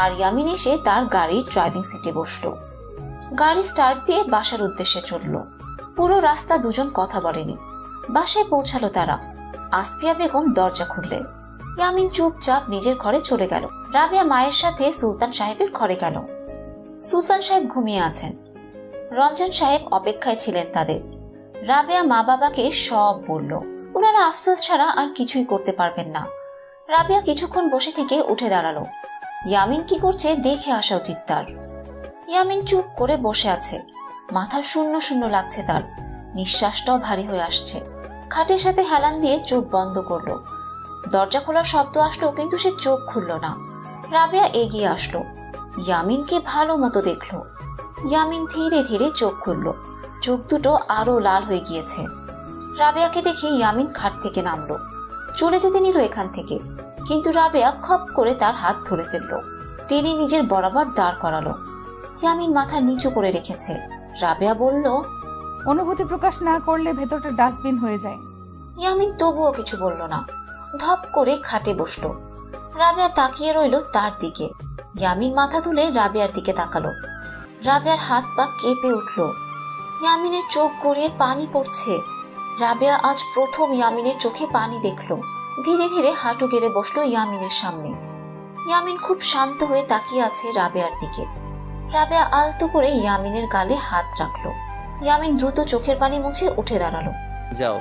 আর ইয়ামিন এসে তার গাড়ির ড্রাইভিং সিটে বসল। গাড়ি স্টার্ট দিয়ে বাসার উদ্দেশ্যে চলল। পুরো রাস্তা দুজন কথা বলেনি। বাসায় পৌঁছালো তারা। আসফিয়া বেগম দরজা খুললেন। ইয়ামিন চুপচাপ নিজের ঘরে চলে গেল। রাবেয়া মায়ের সাথে সুলতান সাহেবের ঘরে গেল। সুলতান সাহেব ঘুমিয়ে আছেন। রমজান সাহেব অপেক্ষায় ছিলেন তাদের। রাবেয়া মা বাবাকে সব বলল। ওনারা আফসোস ছাড়া আর কিছুই করতে পারবেন না। রাবেয়া কিছুক্ষণ বসে থেকে উঠে দাঁড়ালো। ইয়ামিন কি করছে দেখে আসা উচিত তার। ইয়ামিন চুপ করে বসে আছে। মাথা শূন্য শূন্য লাগছে তার। নিঃশ্বাসটাও ভারী হয়ে আসছে। খাটের সাথে হেলান দিয়ে চোখ বন্ধ করলো। দরজা খোলার শব্দ আসলো, কিন্তু সে চোখ খুলল না। রাবেয়া এগিয়ে আসলো। ইয়ামিনকে ভালো মতো দেখলো। ইয়ামিন ধীরে ধীরে চোখ খুলল। চোখ দুটো আরো লাল হয়ে গিয়েছে। রাবেয়াকে দেখে ইয়ামিন খাট থেকে নামলো। চলে যেতে নিল এখান থেকে, কিন্তু রাবেয়া খপ করে তার হাত ধরে ফেললো। টেনে নিজের বরাবর দাঁড় করালো। ইয়ামিন মাথা নিচু করে রেখেছে। রাবেয়া বলল,
অনুভূতি প্রকাশ না করলে ভেতরটা ডাস্টবিন হয়ে যায়।
ইয়ামিন তবুও কিছু বলল না। ধপ করে খাটে বসলো। রাবেয়া তাকিয়ে রইল তার দিকে। ইয়ামিন মাথা তুলে রাবেয়ার দিকে তাকালো। রাবেয়ার হাত পা কেঁপে উঠল। ইয়ামিনের চোখ গড়িয়ে পানি পড়ছে। রাবেয়া আজ প্রথম ইয়ামিনের চোখে পানি দেখলো। ধীরে ধীরে হাঁটু গেড়ে বসলো ইয়ামিনের সামনে। ইয়ামিন খুব শান্ত হয়ে তাকিয়ে আছে রাবেয়ার দিকে। রাবেয়া আলতো করে ইয়ামিনের গালে হাত রাখলো। ইয়ামিন দ্রুত চোখের পানি মুছে উঠে দাঁড়ালো।
যাও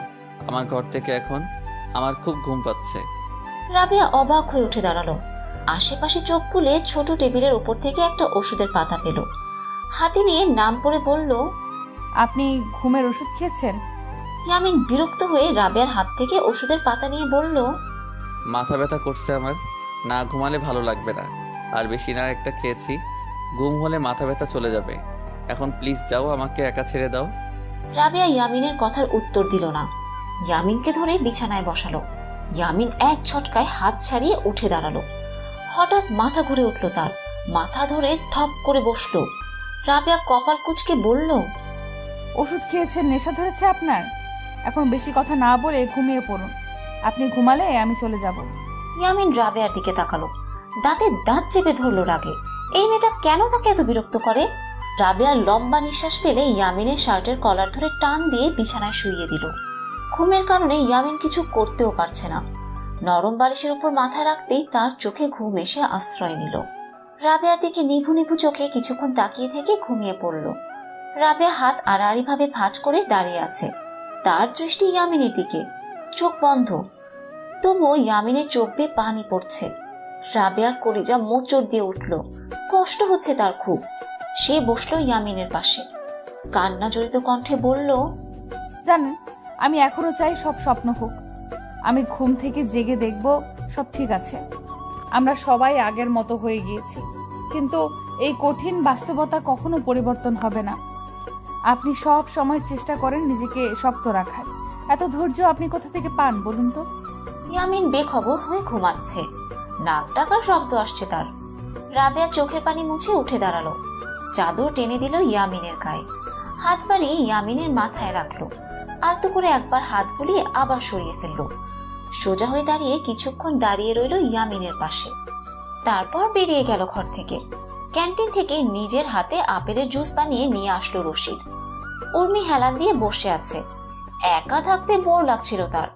আমার ঘর থেকে এখন, আমার খুব ঘুম পাচ্ছে।
রাবেয়া অবাক হয়ে উঠে দাঁড়ালো। আশেপাশে চোখ খুলে ছোট টেবিলের উপর থেকে একটা ওষুধের পাতা পেল। হাতে নিয়ে নাম পড়ে বলল,
আপনি ঘুমের ওষুধ খেয়েছেন?
ইয়ামিন বিরক্ত হয়ে রাবেয়ার হাত থেকে ওষুধের পাতা নিয়ে বলল,
মাথা ব্যথা করছে আমার, না ঘুমালে ভালো লাগবে না। আর বেশি না একটা খেয়েছি, ঘুম হলে মাথা ব্যথা চলে যাবে। এখন প্লিজ যাও, আমাকে একা ছেড়ে দাও।
রাবেয়া ইয়ামিনের কথার উত্তর দিল না। ইয়ামিনকে ধরে বিছানায় বসালো। ইয়ামিন এক ঝটকায় হাত ছাড়িয়ে উঠে দাঁড়ালো। হঠাৎ মাথা ঘুরে উঠল তার। মাথা ধরে থপ করে বসলো। রাবেয়া কপাল কুঁচকে বলল,
ওষুধ খেয়েছেন, নেশা ধরেছে আপনার? এখন বেশি কথা না বলে ঘুমিয়ে পড়ুন। আপনি ঘুমালে আমি চলে যাব।
ইয়ামিন রাবেয়ার দিকে তাকালো। দাঁতে দাঁত চেপে ধরলো রাগে। এই মেয়েটা কেন তাকে এত বিরক্ত করে? রাবেয়ার লম্বা নিঃশ্বাস ফেলে ইয়ামিনের শার্টের কলার ধরে টান দিয়ে বিছানায় শুইয়ে দিল। ঘুমের কারণে ইয়ামিন কিছু করতেও পারছে না। নরম বালিশের উপর মাথা রাখতেই তার চোখে ঘুম এসে আশ্রয় নিল। রাবেয়ার দিকে নিভু নিভু চোখে কিছুক্ষণ তাকিয়ে থেকে ঘুমিয়ে পড়ল। রাবেয়া হাত আড়াআড়ি ভাবে ভাঁজ করে দাঁড়িয়ে আছে। তার দৃষ্টি ইয়ামিনের দিকে, চোখ বন্ধ। তবুও ইয়ামিনের চোখ বেয়ে পানি পড়ছে। রাবেয়ার কলিজা মোচড় দিয়ে উঠল। কষ্ট হচ্ছে তার খুব। সে বসলো ইয়ামিনের পাশে। কান্না জড়িত কণ্ঠে বলল,
জানেন, আমি এখনো চাই সব স্বপ্ন হোক। আমি ঘুম থেকে জেগে দেখব সব ঠিক আছে। আমরা সবাই আগের মতো হয়ে গিয়েছি, কিন্তু এই কঠিন বাস্তবতা কখনো পরিবর্তন হবে না। আপনি সব সময় চেষ্টা করেন নিজেকে শক্ত রাখার। এত ধৈর্য আপনি কোথা থেকে পান বলুন তো?
ইয়ামিন বেখবর হয়ে ঘুমাচ্ছে। নাক ডাকার শব্দ আসছে তার। রাবেয়া চোখের পানি মুছে উঠে দাঁড়ালো। চাদর টেনে দিল ইয়ামিনের গায়ে। হাত বাড়িয়ে ইয়ামিনের মাথায় রাখলো। আলতো করে একবার হাত বুলিয়ে আবার সরিয়ে ফেললো। সোজা হয়ে দাঁড়িয়ে কিছুক্ষণ দাঁড়িয়ে রইল ইয়ামিনের পাশে। তারপর বেরিয়ে গেল ঘর থেকে। ক্যান্টিন থেকে নিজের হাতে আপেলের জুস বানিয়ে নিয়ে আসলো রশিদ। উর্মি হেলান দিয়ে বসে আছে। একা থাকতে বোর লাগছিল তার।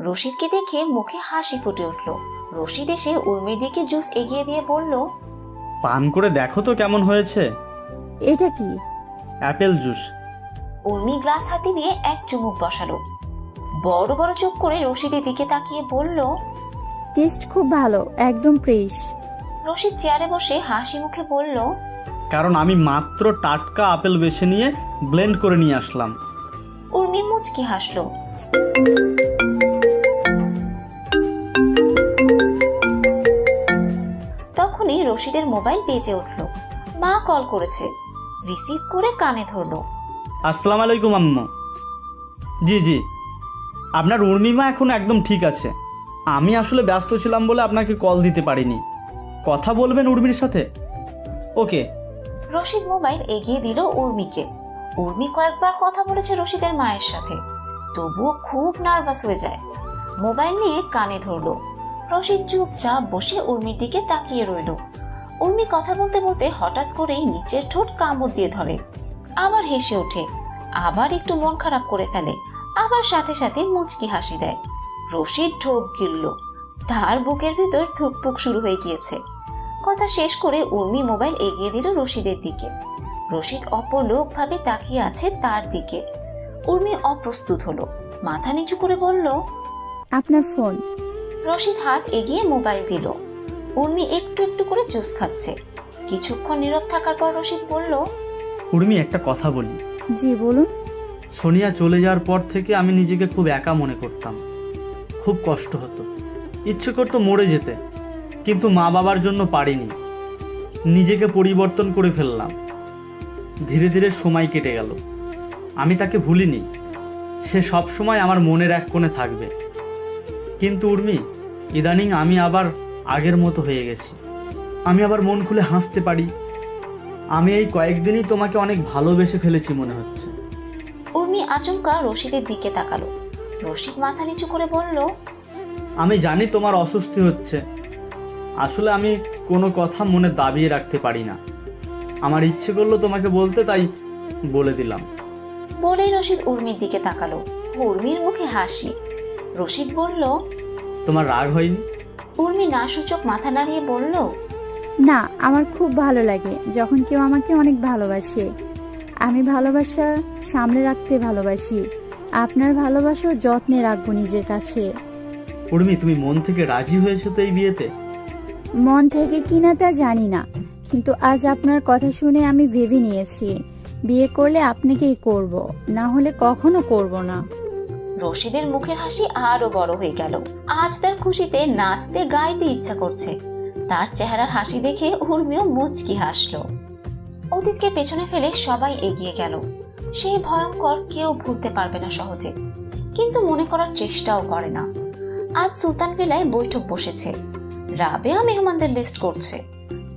রশিদকে দেখে মুখে হাসি ফুটে উঠল। রশিদ এসে উর্মির দিকে জুস এগিয়ে দিয়ে বলল,
পান করে দেখো তো কেমন হয়েছে।
এটা কি?
Apple juice.
উর্মি গ্লাস হাতে নিয়ে এক চুমুক বসালো। বড় বড় চোখ করে রশিদের দিকে তাকিয়ে বলল,
টেস্ট খুব ভালো, একদম ফ্রেশ।
রশিদ চেয়ারে বসে হাসি মুখে বলল,
কারণ আমি মাত্র টাটকা আপেল বেছে নিয়ে ব্লেন্ড করে নিয়ে আসলাম।
উর্মি মুচকি হাসলো। তখনই রশিদের মোবাইল বেজে উঠল। মা কল করেছে। রিসিভ করে কানে ধরলো।
আসসালামু আলাইকুম আম্মু। জি জি, আপনার উর্মিমা এখন একদম ঠিক আছে। আমি আসলে ব্যস্ত ছিলাম বলে আপনাকে কল দিতে পারিনি। কথা বলবেন উর্মির সাথে? ওকে।
রশিদ মোবাইল এগিয়ে দিল উর্মিকে। উর্মি কয়েকবার কথা বলেছে রশিদের মায়ের সাথে, তবুও খুব নার্ভাস হয়ে যায়। মোবাইল নিয়ে কানে ধরলো। রশিদ চুপচাপ বসে উর্মির দিকে তাকিয়ে রইল। উর্মি কথা বলতে বলতে হঠাৎ করেই নিচের ঠোঁট কামড় দিয়ে ধরে, আবার হেসে ওঠে, আবার একটু মন খারাপ করে ফেলে, আবার সাথে সাথে মুচকি হাসি দেয়। রশিদ ঢোক গিলল, তার বুকের ভিতর ধুকপুক শুরু হয়ে গিয়েছে। কথা শেষ করে উর্মি মোবাইল এগিয়ে দিল রশিদের দিকে। রশিদ অপলোক ভাবে তাকিয়ে আছে তার দিকে। উর্মি অপ্রস্তুত হলো, মাথা নিচু করে বলল,
আপনার ফোন।
রশিদ হাত এগিয়ে মোবাইল দিল। উর্মি একটু একটু করে জুস খাচ্ছে। কিছুক্ষণ নীরব থাকার পর রশিদ বলল,
উর্মি, একটা কথা বলি।
জি বলুন।
সোনিয়া চলে যাওয়ার পর থেকে আমি নিজেকে খুব একা মনে করতাম, খুব কষ্ট হতো, ইচ্ছে করতো মরে যেতে, কিন্তু মা বাবার জন্য পারিনি। নিজেকে পরিবর্তন করে ফেললাম। ধীরে ধীরে সময় কেটে গেল, আমি তাকে ভুলিনি, সে সব সময় আমার মনের এক কোণে থাকবে। কিন্তু উর্মি, ইদানিং আমি আবার আগের মতো হয়ে গেছি। আমি আবার মন খুলে হাসতে পারি। আমি এই কয়েকদিনই তোমাকে অনেক ভালোবেসে ফেলেছি মনে হচ্ছে।
উর্মি আচমকা রশিদের দিকে তাকালো। রশিদ মাথা নিচু করে বলল,
আমি জানি তোমার অস্বস্তি হচ্ছে, আসলে আমি কোনো কথা মনে দাবিয়ে রাখতে পারি না। আমার ইচ্ছে করলো তোমাকে বলতে, তাই বলে দিলাম।
বলেই রশিদ উর্মির দিকে তাকালো। উর্মির মুখে হাসি। রশিদ বলল,
তোমার রাগ হয়নি?
উর্মি না সূচক মাথা নাড়িয়ে বলল,
না, আমার খুব ভালো লাগে যখন কেউ আমাকে অনেক ভালোবাসে। আমি ভালোবাসা সামনে রাখতে ভালোবাসি। আপনার ভালোবাসাও যত্নে রাখবো নিজের কাছে।
উর্মি, তুমি মন থেকে রাজি হয়েছো তো এই বিয়েতে?
মন থেকে কিনা তা জানি না, কিন্তু আজ আপনার কথা শুনে আমি ভেবে নিয়েছি, বিয়ে করলে আপনাকেই করব, না হলে কখনো করব না।
রশিদের মুখের হাসি আরো বড় হয়ে গেল। আজ তার খুশিতে নাচতে গাইতে ইচ্ছা করছে। তার চেহারার হাসি দেখে উর্মিও মুচকি হাসলো। অতীতকে পেছনে ফেলে সবাই এগিয়ে গেল। সেই ভয়ঙ্কর কেউ ভুলতে পারবে না সহজে, কিন্তু মনে করার চেষ্টাও করে না। আজ সুলতান ভিলায় বৈঠক বসেছে। রাবেয়া মেহমানদের লিস্ট করছে।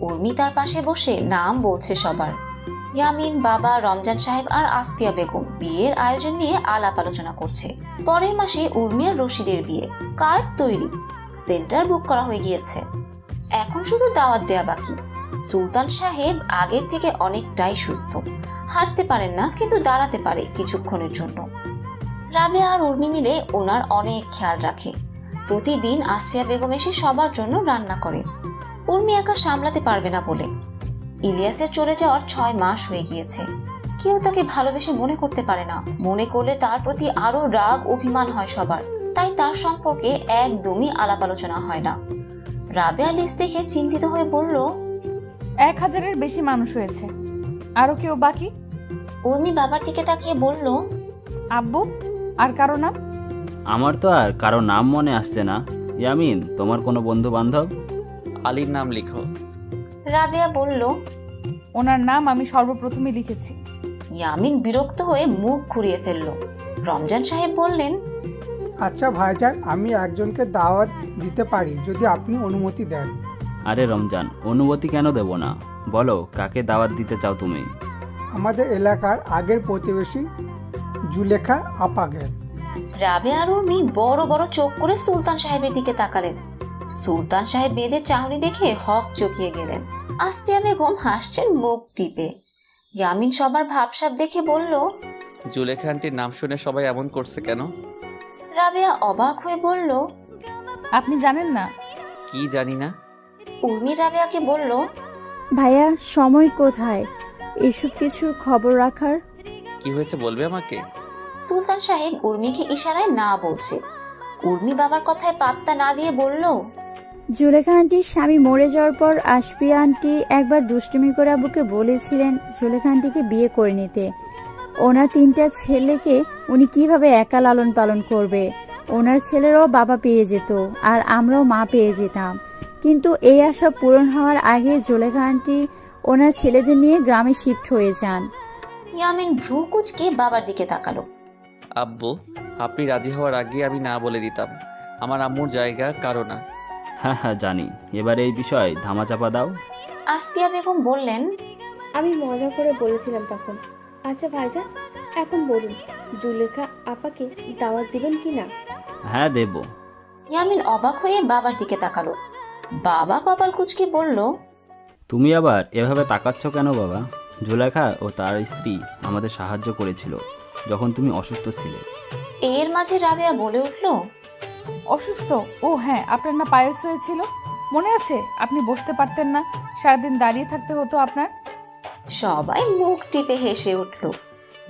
উর্মি তার পাশে বসে নাম বলছে সবার। ইয়ামিন, বাবা, রমজান সাহেব আর আসফিয়া বেগম বিয়ের আয়োজন নিয়ে আলাপ আলোচনা করছে। পরের মাসে উর্মি আর রশিদের বিয়ে। কার্ড তৈরি, সেন্টার বুক করা হয়ে গিয়েছে। এখন শুধু দাওয়াত দেয়া বাকি। সুলতান সাহেব আগের থেকে অনেকটাই সুস্থ। হাঁটতে পারেন না, কিন্তু দাঁড়াতে পারে কিছুক্ষণের জন্য। রাবেয়া আর উর্মি মিলে ওনার অনেক খেয়াল রাখে। প্রতিদিন আসফিয়া বেগম এসে সবার জন্য রান্না করে। উর্মি একা সামলাতে পারবে না বলে। ইলিয়াসের চলে যাওয়ার 6 মাস হয়ে গিয়েছে। কেউ তাকে ভালোবেসে মনে করতে পারে না। মনে করলে তার প্রতি আরো রাগ অভিমান হয় সবার। তাই তার সম্পর্কে একদমই আলাপ আলোচনা হয় না। রাবেয়া লিস্ট দেখে চিন্তিত হয়ে বলল,
1000-এর বেশি মানুষ হয়েছে, আরো কেউ বাকি?
উর্মি বাবার দিকে তাকিয়ে বলল,
আব্বু, আর কারো নাম?
আমার তো আর কারো নাম মনে আসছে না। ইয়ামিন, তোমার কোনো বন্ধু বান্ধব?
আলীর নাম লিখো।
রাবেয়া বলল,
ওনার নাম আমি সর্বপ্রথমে লিখেছি।
ইয়ামিন বিরক্ত হয়ে মুখ ঘুরিয়ে ফেলল। রমজান সাহেব বললেন,
আচ্ছা ভাইজান, আমি একজনকে দাওয়াত দিতে পারি যদি আপনি অনুমতি দেন।
আরে রমজান, অনুমতি কেন দেব না? বলো, কাকে দাওয়াত দিতে চাও তুমি?
আমাদের এলাকার আগের প্রতিবেশী জুলেখা আপাকে।
রাবেয়া আর উর্মি বড় বড় চোখ করে সুলতান সাহেবের দিকে তাকালেন। সুলতান সাহেব বেদের চাহনি দেখে হক চকিয়ে গেলেন। আসফিয়া বেগম হাসছেন মুখ টিপে। ইয়ামিন সবার ভাবসাব দেখে বলল,
জুলেখা আন্টির নাম শুনে সবাই এমন করছে কেন?
রাবেয়া অবাক হয়ে বলল,
আপনি জানেন না?
কি জানি না।
উর্মি রাবেয়াকে বলল,
ভাইয়া, সময় কোথায় এসব কিছুর খবর রাখার?
কি হয়েছে বলবে আমাকে?
সুলতান সাহেব উর্মিকে ইশারায় না বলছে। উর্মি বাবার কথায় পাত্তা না দিয়ে বলল,
জুলেখা আন্টির স্বামী মরে যাওয়ার পর আসফিয়া আন্টি একবার দুষ্টুমি করে আব্বুকে বলেছিলেন জুলেখা আন্টিকে বিয়ে করে নিতে। ওনার 3টা ছেলেকে উনি কিভাবে একা লালন পালন করবে? ওনার ছেলেরাও বাবা পেয়ে যেত, আর আমরাও মা পেয়ে যেতাম। কিন্তু এই আশা পূরণ হওয়ার আগে জুলেখা আন্টি ওনার ছেলেদের নিয়ে গ্রামে শিফট হয়ে যান।
ইয়ামিন ভ্রু কুঁচকে বাবার দিকে তাকালো।
আব্বু, আপনি রাজি হওয়ার আগে আমি না বলে দিতাম। আমার আম্মুর জায়গা কারো না।
হ্যাঁ হ্যাঁ জানি, এবার এই বিষয় ধামাচাপা দাও।
আসফিয়া বেগম বললেন,
আমি মজা করে বলেছিলাম তখন, আচ্ছা ভাইজান, এখন বলুন জুলেখা আপাকে দাওয়াত দিবেন কি না?
হ্যাঁ দেব।
ইয়ামিন অবাক হয়ে বাবার দিকে তাকালো। বাবা কপাল কুঁচকে বলল,
তুমি আবার এভাবে তাকাচ্ছ কেন বাবা? জুলেখা ও তার স্ত্রী আমাদের সাহায্য করেছিল যখন তুমি অসুস্থ ছিলে।
এর মাঝে রাবেয়া বলে উঠল,
অসুস্থ? ও হ্যাঁ, আপনার না পায়েস হয়েছিল, মনে আছে? আপনি বসতে পারতেন না, সারাদিন দাঁড়িয়ে থাকতে হতো আপনার।
সবাই মুখ টিপে হেসে উঠল।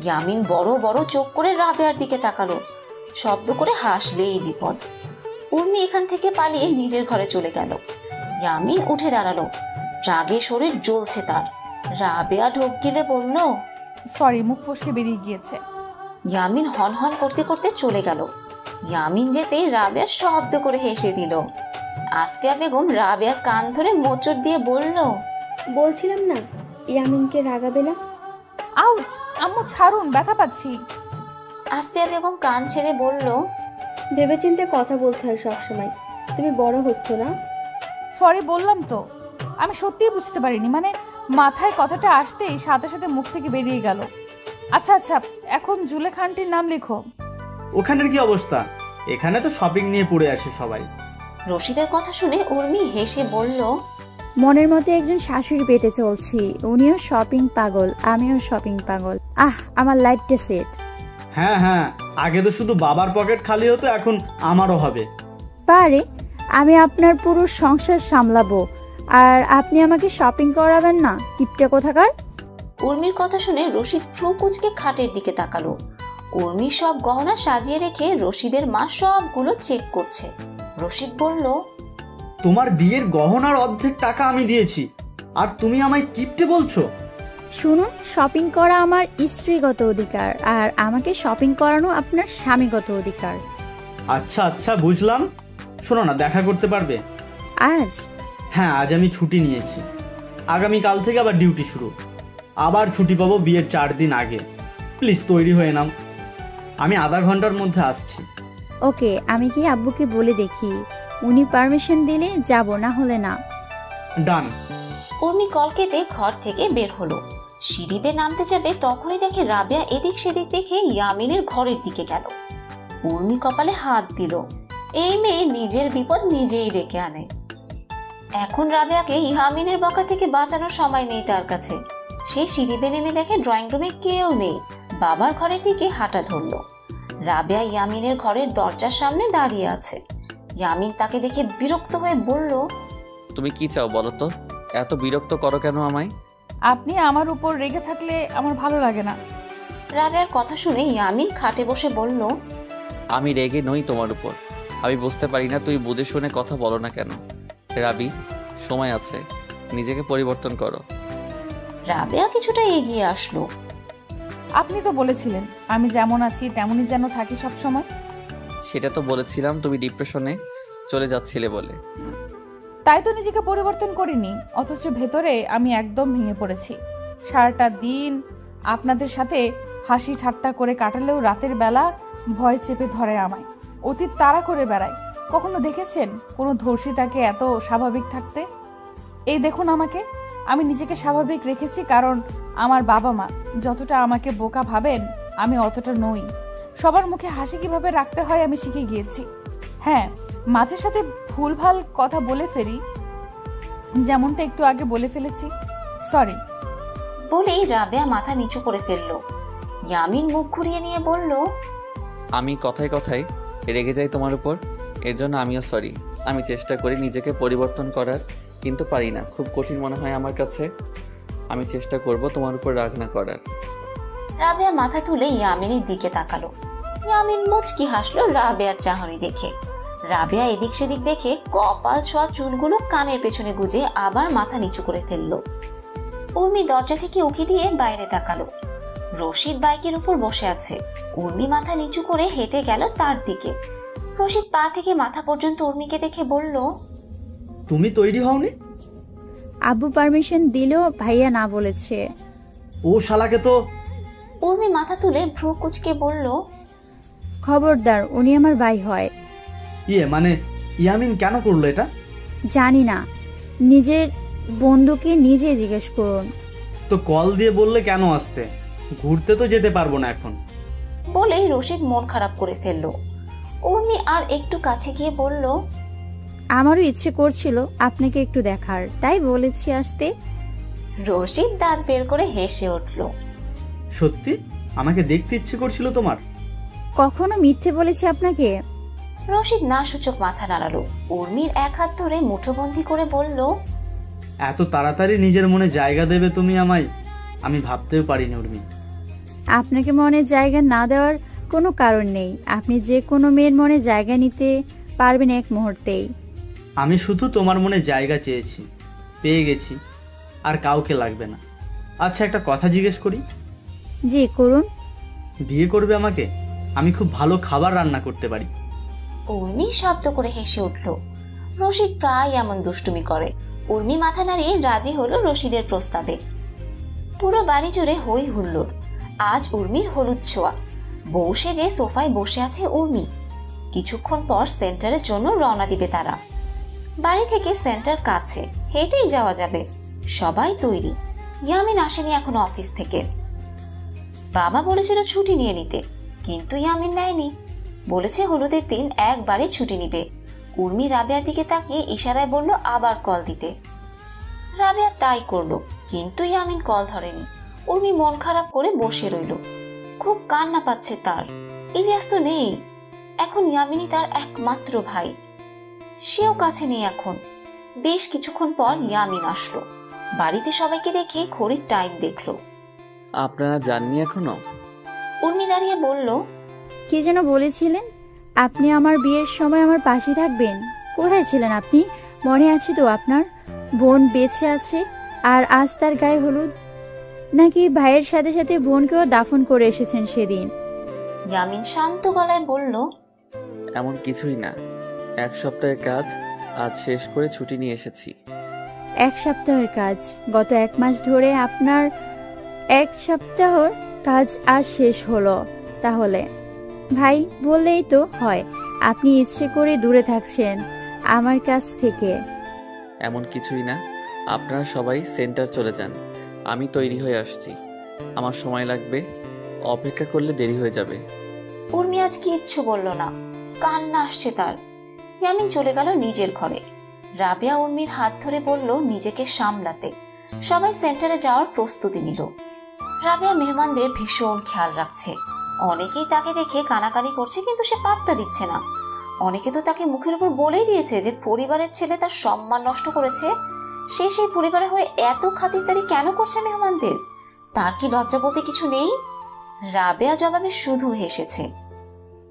ইয়ামিন বড় বড় চোখ করে রাবেয়ার দিকে তাকালো। শব্দ করে হাসলেই বিপদ। উর্মি এখান থেকে পালিয়ে নিজের ঘরে চলে গেল। ইয়ামিন উঠে দাঁড়ালো। রাগে শরীর জ্বলছে তার। রাবেয়া ঢোক গিলে বলল,
সরি, মুখ ফসকে বেরিয়ে গিয়েছে।
ইয়ামিন হন হন করতে করতে চলে গেল। ইয়ামিন যেতে রাবেয়া শব্দ করে হেসে দিল। আসফিয়া বেগম রাবেয়ার কান ধরে মোচড় দিয়ে বলল,
বলছিলাম না ইয়ামিনকে রাগাবে না।
আউচ! আম্মু ছাড়ুন, ব্যথা পাচ্ছি।
আসফিয়া বেগম কান ছেড়ে বলল,
ভেবেচিন্তে কথা বলতে হয় সবসময়, তুমি বড় হচ্ছ না।
সরি বললাম তো, আমি সত্যিই বুঝতে পারিনি, মানে মাথায় কথাটা আসতেই সাথে সাথে মুখ থেকে বেরিয়ে গেল। আচ্ছা আচ্ছা, এখন জুলেখা আন্টির নাম লিখো।
ওখানের কি অবস্থা? এখানে তো শপিং নিয়ে পড়ে আসে সবাই।
রশিদের কথা শুনে উর্মি হেসে বলল,
মনের মতো একজন শাশুড়ি পেতে চলছি। উনিও শপিং পাগল, আমিও শপিং পাগল। আমার লাইফটা সেট।
হ্যাঁ হ্যাঁ, আগে তো শুধু বাবার পকেট খালি হতো, এখন আমারও হবে।
পারে, আমি আপনার পুরো সংসার সামলাবো আর আপনি আমাকে শপিং করাবেন না, কিপটা কোথাকার।
উর্মির কথা শুনে রশিদ ভ্রু কুঁচকে খাটের দিকে তাকালো। উর্মির সব গহনা সাজিয়ে রেখে রশিদের মা সবগুলো চেক করছে। রশিদ বলল,
তোমার বিয়ের গহনার অর্ধেক টাকা আমি দিয়েছি, আর তুমি আমায় কিপটে বলছো?
শুনুন, শপিং করা আমার স্ত্রীগত অধিকার আর আমাকে শপিং করানো আপনার স্বামীগত অধিকার।
আচ্ছা আচ্ছা, বুঝলাম। শোনো না, দেখা করতে পারবে
আজ?
হ্যাঁ, আজ আমি ছুটি নিয়েছি। আগামীকাল থেকে আবার ডিউটি শুরু। আবার ছুটি পাবো বিয়ের 4 দিন আগে। প্লিজ তৈরি হয়ে নাও, আমি আধা ঘন্টার মধ্যে আসছি।
ওকে, আমি কি আব্বুকে বলে দেখি, উনি পারমিশন দিলে যাব, না হলে না।
ডান।
উর্মি কল কেটে ঘর থেকে বের হলো। সিঁড়ি বেয়ে নামতে যাবে তখনই দেখে রাবেয়া এদিক সেদিক দেখে ইয়ামিনের ঘরের দিকে গেল। উর্মি কপালে হাত দিল। এই মেয়ে নিজের বিপদ নিজেই ডেকে আনে। এখন রাবেয়াকে ইয়ামিনের বকা থেকে বাঁচানোর সময় নেই তার কাছে। সে সিঁড়ি বেয়ে নেমে দেখে ড্রয়িং রুমে কেউ নেই। বাবার ঘরের দিকে হাঁটা ধরল। রাবেয়া ইয়ামিনের ঘরের দরজার সামনে দাঁড়িয়ে আছে। ইয়ামিন তাকে দেখে বিরক্ত হয়ে বলল,
তুমি কি চাও বলো তো? এত বিরক্ত করো কেন আমায়?
আপনি আমার উপর রেগে থাকলে আমার ভালো লাগে না।
রাবেয়ার কথা শুনে ইয়ামিন খাটে বসে বলল,
আমি রেগে নই তোমার উপর। আমি বুঝতে পারি না তুই বুঝে শুনে কথা বলো না কেন। রাবি, সময় আছে, নিজেকে পরিবর্তন করো।
রাবেয়া কিছুটা এগিয়ে আসলো।
আপনি তো বলেছিলেন আমি যেমন আছি তেমনই যেন থাকি সব সময়।
সেটা তো বলেছিলাম তুমি ডিপ্রেশনে চলে যাচ্ছিলে বলে।
তাই তো নিজেকে পরিবর্তন করিনি, অথচ ভেতরে আমি একদম ভেঙে পড়েছি। সারাটা দিন আপনাদের সাথে হাসি ঠাট্টা করে কাটালেও রাতের বেলা ভয় চেপে ধরে আমায়। অতীত তাড়া করে বেড়ায়। কখনো দেখেছেন কোনো ধর্ষিতাকে এত স্বাভাবিক থাকতে? এই দেখুন আমাকে, আমি নিজেকে স্বাভাবিক রেখেছি কারণ আমার বাবা মা যতটা আমাকে বোকা ভাবেন আমি অতটা নই। সবার মুখে হাসি কিভাবে রাখতে হয় আমি শিখে গিয়েছি। হ্যাঁ, মাঝে সাথে ভুলভাল কথা বলে ফেলি, যেমনটা একটু আগে বলে ফেলেছি, সরি।
বলেই রাবেয়া মাথা নিচু করে ফেলল। ইয়ামিন মুখ ঘুরিয়ে নিয়ে বলল,
আমি কথায় কথায় রেগে যাই তোমার উপর, এর জন্য আমিও সরি। আমি চেষ্টা করি নিজেকে পরিবর্তন করার, কিন্তু পারি না। খুব কঠিন মনে হয় আমার কাছে। আমি চেষ্টা করব তোমার উপর রাগ না করার।
রাবেয়া মাথা তুলে ইয়ামিনের দিকে তাকালো। ইয়ামিন মুচকি হাসলো রাবেয়ার চাহনি দেখে। রাবেয়া এদিক সেদিক দেখে কপাল ছোঁয়া চুলগুলো কানের পেছনে গুজে আবার মাথা নিচু করে ফেললো। উর্মি দরজা থেকে উকি দিয়ে বাইরে তাকালো। রশিদ বাইকের উপর বসে আছে। উর্মি মাথা নিচু করে হেঁটে গেল তার দিকে। রশিদ পা থেকে মাথা পর্যন্ত উর্মিকে দেখে বলল,
তুমি তৈরি হওনি?
আব্বু পারমিশন দিলেও ভাইয়া না বলেছে।
ও শালাকে তো।
উর্মি মাথা তুলে ভ্রু কুচকে বলল,
খবরদার, উনি আমার ভাই হয়।
মানে ইয়ামিন কেন করলো এটা?
জানি না, নিজের বন্ধুকে নিজে জিজ্ঞেস করুন।
তো কল দিয়ে বললে কেন আসতে? ঘুরতে তো যেতে পারবো না এখন।
বলেই রশিদ মন খারাপ করে ফেলল। উর্মি আর একটু কাছে গিয়ে বলল,
আমারও ইচ্ছে করছিল আপনাকে একটু দেখার, তাই বলেছি আসতে।
রশিদ দাঁত বের করে হেসে উঠল।
সত্যি আমাকে দেখতে ইচ্ছে করছিল তোমার?
কখনো মিথ্যে বলেছি আপনাকে?
রশিদ না সূচক মাথা নাড়ালো। উর্মির এক হাত ধরে মুঠোবন্দি করে বলল,
এত তাড়াতাড়ি নিজের মনে জায়গা দেবে তুমি আমায়, আমি ভাবতেও পারিনি উর্মি।
আপনাকে মনে জায়গা না দেওয়ার কোনো কারণ নেই। আপনি যে কোনো মেয়ের মনে জায়গা নিতে পারবেন এক মুহূর্তেই।
আমি শুধু তোমার মনে জায়গা চেয়েছি, পেয়ে গেছি, আর কাউকে লাগবে না। আচ্ছা একটা কথা জিজ্ঞেস করি?
জি করুন।
বিয়ে করবে আমাকে? আমি খুব ভালো খাবার রান্না করতে পারি।
উর্মি শব্দ করে হেসে উঠল। রশিদ প্রায় এমন দুষ্টুমি করে। উর্মি মাথা নাড়িয়ে রাজি হলো রশিদের প্রস্তাবে। পুরো বাড়ি জুড়ে হই হুল্লোড়। আজ উর্মির হলুদ ছোঁয়া। বউ সেজে সোফায় বসে আছে উর্মি। কিছুক্ষণ পর সেন্টারের জন্য রওনা দিবে তারা। বাড়ি থেকে সেন্টার কাছে, হেঁটেই যাওয়া যাবে। সবাই তৈরি। ইয়ামিন আসেনি এখনো অফিস থেকে। বাবা বলেছিল ছুটি নিয়ে নিতে, কিন্তু ইয়ামিন নেয়নি। বলেছে হলুদের দিন একবারে ছুটি নিবে। উর্মি রাবেয়ার দিকে তাকিয়ে ইশারায় বলল আবার কল দিতে। রাবেয়া তাই করলো, কিন্তু ইয়ামিন কল ধরেনি। উর্মি মন খারাপ করে বসে রইল। খুব কান্না পাচ্ছে তার। ইলিয়াস তো নেই, এখন ইয়ামিনই তার একমাত্র ভাই। সেও কাছে নেই এখন। বেশ কিছুক্ষণ পর ইয়ামিন আসলো। বাড়িতে সবাইকে দেখে ঘড়ির টাইম দেখলো।
আপনারা যাননি এখনো?
উর্মি দাঁড়িয়ে বলল,
কি যেন বলেছিলেন আপনি আমার বিয়ের সময় আমার পাশে থাকবেন। কোথায় ছিলেন আপনি? মনে আছে তো আপনার? বোন বেঁচে আছে আর আজ তার গায়ে হলুদ। নাকি ভাইয়ের সাথে সাথে বোনকেও দাফন করে এসেছেন সেদিন?
ইয়ামিন শান্ত গলায় বলল,
এমন কিছুই না, এক সপ্তাহের কাজ আজ শেষ করে ছুটি নিয়ে এসেছি।
এক সপ্তাহের কাজ? গত এক মাস ধরে আপনার এক সপ্তাহর কাজ আজ শেষ হলো। তাহলে ভাই বললেই তো হয়, আপনি ইচ্ছে করে দূরে থাকছেন আমার কাছ থেকে।
এমন কিছুই না, আপনারা সবাই সেন্টার চলে যান, আমি তৈরি হয়ে আসছি। আমার সময় লাগবে, অপেক্ষা করলে দেরি হয়ে যাবে।
উর্মি আজ কিচ্ছু বলল না, কান্না আসছে তার। ইয়ামিন চলে গেল নিজের ঘরে। রাবেয়া উর্মির হাত ধরে বলল নিজেকে সামলাতে। সবাই সেন্টারে যাওয়ার প্রস্তুতি নিল। রাবেয়া মেহমানদের ভীষণ খেয়াল রাখছে। অনেকেই তাকে দেখে কানাকানি করছে, কিন্তু সে পাত্তা দিচ্ছে না। অনেকে তো তাকে মুখের উপর বলেই দিয়েছে যে পরিবারের ছেলে তার সম্মান নষ্ট করেছে। সে সেই পরিবারের হয়ে এত খাতিরদারি কেন করছে মেহমানদের? তার কি লজ্জা বলতে কিছু নেই? রাবেয়া জবাবে শুধু হেসেছে।